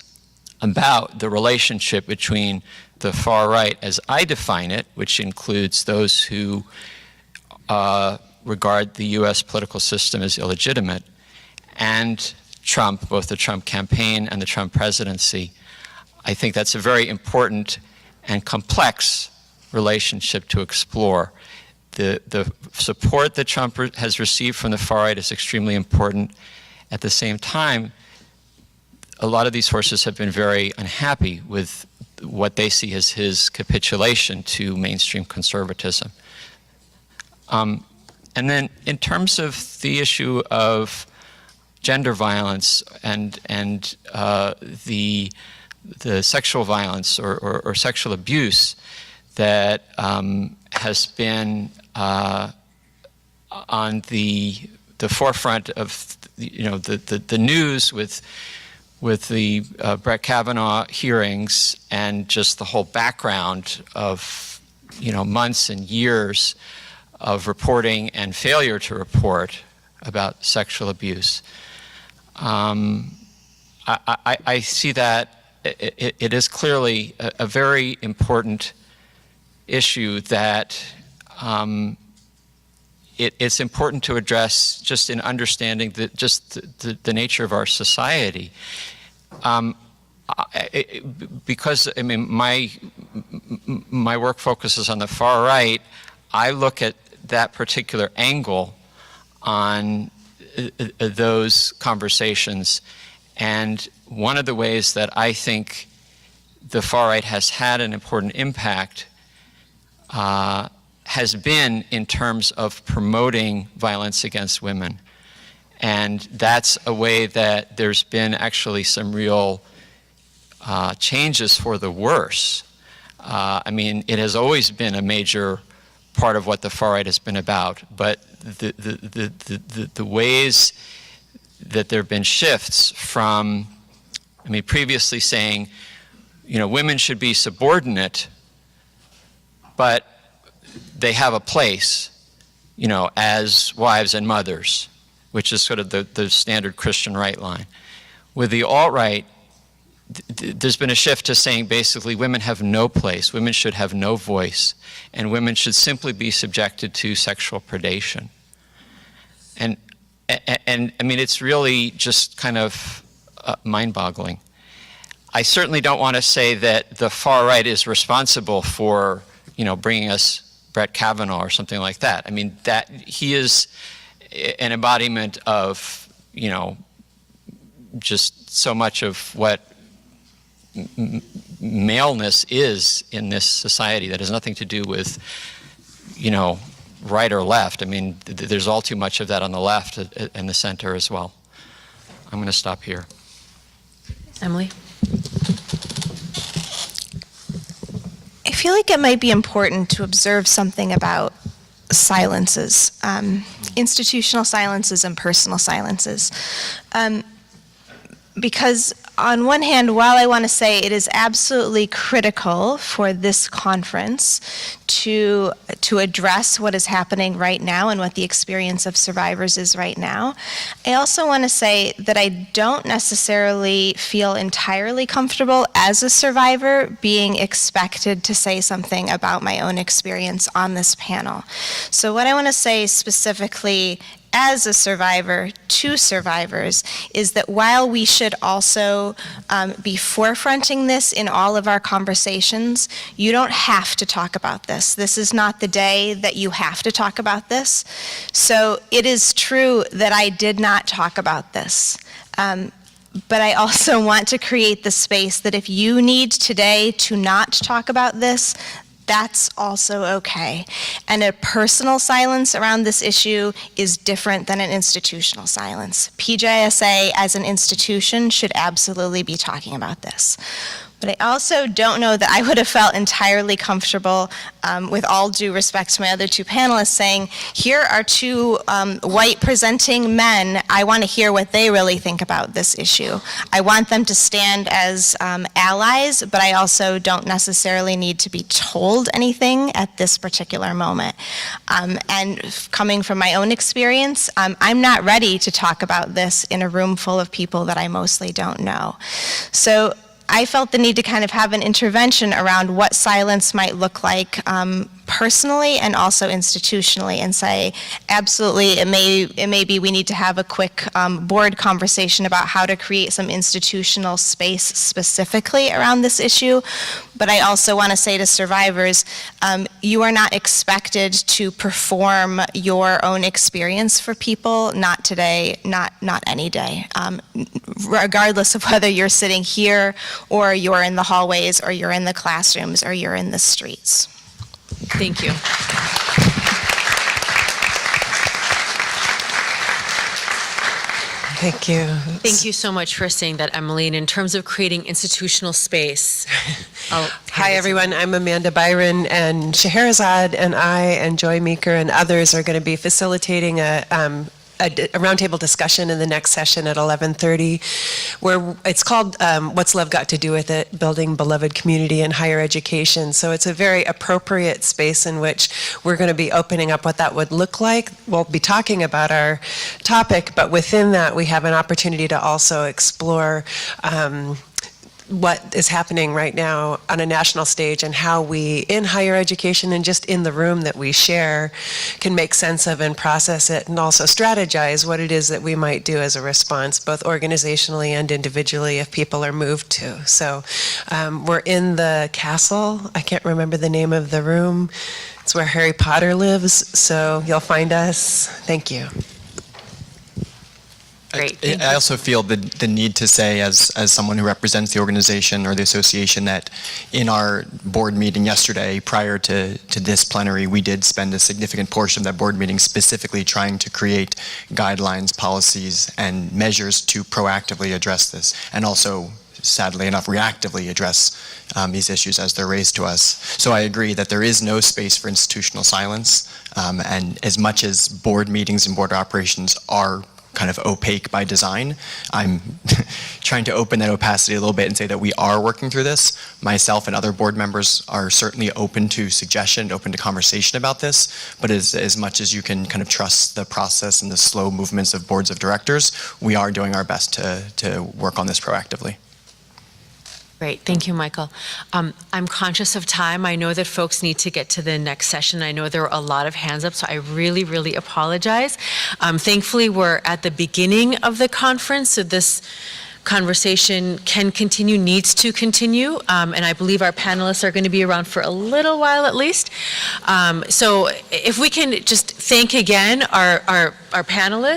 about the relationship between the far right, as I define it, which includes those who regard the U.S. political system as illegitimate, and Trump, both the Trump campaign and the Trump presidency. I think that's a very important and complex relationship to explore. The support that Trump has received from the far right is extremely important. At the same time, a lot of these forces have been very unhappy with what they see as his capitulation to mainstream conservatism. And then in terms of the issue of gender violence and the sexual violence or sexual abuse that has been on the forefront of the news with the Brett Kavanaugh hearings, and just the whole background of months and years of reporting and failure to report about sexual abuse. I see that it is clearly a very important issue that it's important to address just in understanding the nature of our society. Because I mean, my work focuses on the far right, I look at that particular angle on those conversations, and one of the ways that I think the far right has had an important impact has been in terms of promoting violence against women. And that's a way that there's been actually some real changes for the worse. I mean, it has always been a major part of what the far right has been about, but the ways that there have been shifts from, I mean, previously saying, you know, women should be subordinate, but they have a place, you know, as wives and mothers, which is sort of the standard Christian right line. With the alt-right, there's been a shift to saying basically women have no place, women should have no voice, and women should simply be subjected to sexual predation. And I mean, it's really just kind of mind-boggling. I certainly don't want to say that the far right is responsible for, you know, bringing us Brett Kavanaugh or something like that. I mean, that he is an embodiment of, you know, just so much of what maleness is in this society that has nothing to do with, you know, right or left. I mean, there's all too much of that on the left and the center as well. I'm going to stop here. Emily? I feel like it might be important to observe something about silences, institutional silences and personal silences. Because on one hand, while I want to say it is absolutely critical for this conference to address what is happening right now and what the experience of survivors is right now, I also want to say that I don't necessarily feel entirely comfortable as a survivor being expected to say something about my own experience on this panel. So what I want to say specifically as a survivor to survivors is that while we should also be forefronting this in all of our conversations, you don't have to talk about this. This is not the day that you have to talk about this. So it is true that I did not talk about this. But I also want to create the space that if you need today to not talk about this, that's also okay. And a personal silence around this issue is different than an institutional silence. PJSA as an institution should absolutely be talking about this. But I also don't know that I would have felt entirely comfortable, with all due respect to my other two panelists, saying, here are two white presenting men. I want to hear what they really think about this issue. I want them to stand as allies, but I also don't necessarily need to be told anything at this particular moment. And coming from my own experience, I'm not ready to talk about this in a room full of people that I mostly don't know. So I felt the need to kind of have an intervention around what silence might look like personally and also institutionally, and say, absolutely, it may be we need to have a quick board conversation about how to create some institutional space specifically around this issue. But I also want to say to survivors, you are not expected to perform your own experience for people, not today, not any day, regardless of whether you're sitting here or you're in the hallways or you're in the classrooms or you're in the streets. Thank you. Thank you. Thank you so much for saying that, Emily. And in terms of creating institutional space, Hi, everyone. I'm Amanda Byron, and Sheherazade and I and Joy Meeker and others are going to be facilitating a a roundtable discussion in the next session at 11:30, where it's called What's Love Got to Do with It? Building Beloved Community in Higher Education. So it's a very appropriate space in which we're going to be opening up what that would look like. We'll be talking about our topic, but within that we have an opportunity to also explore what is happening right now on a national stage and how we, in higher education and just in the room that we share, can make sense of and process it, and also strategize what it is that we might do as a response, both organizationally and individually, if people are moved to. So we're in the castle. I can't remember the name of the room. It's where Harry Potter lives, so you'll find us. Thank you. Great. I also feel the need to say, as someone who represents the organization or the association, that in our board meeting yesterday, prior to this plenary, we did spend a significant portion of that board meeting specifically trying to create guidelines, policies, and measures to proactively address this, and also, sadly enough, reactively address these issues as they're raised to us. So I agree that there is no space for institutional silence, and as much as board meetings and board operations are kind of opaque by design, I'm trying to open that opacity a little bit and say that we are working through this. Myself and other board members are certainly open to suggestion, open to conversation about this, but as much as you can kind of trust the process and the slow movements of boards of directors, we are doing our best to work on this proactively. Great, thank you, Michael. I'm conscious of time. I know that folks need to get to the next session. I know there are a lot of hands up, so I really, really apologize. Thankfully, we're at the beginning of the conference, so this conversation can continue, needs to continue, and I believe our panelists are going to be around for a little while at least. So if we can just thank again our panelists.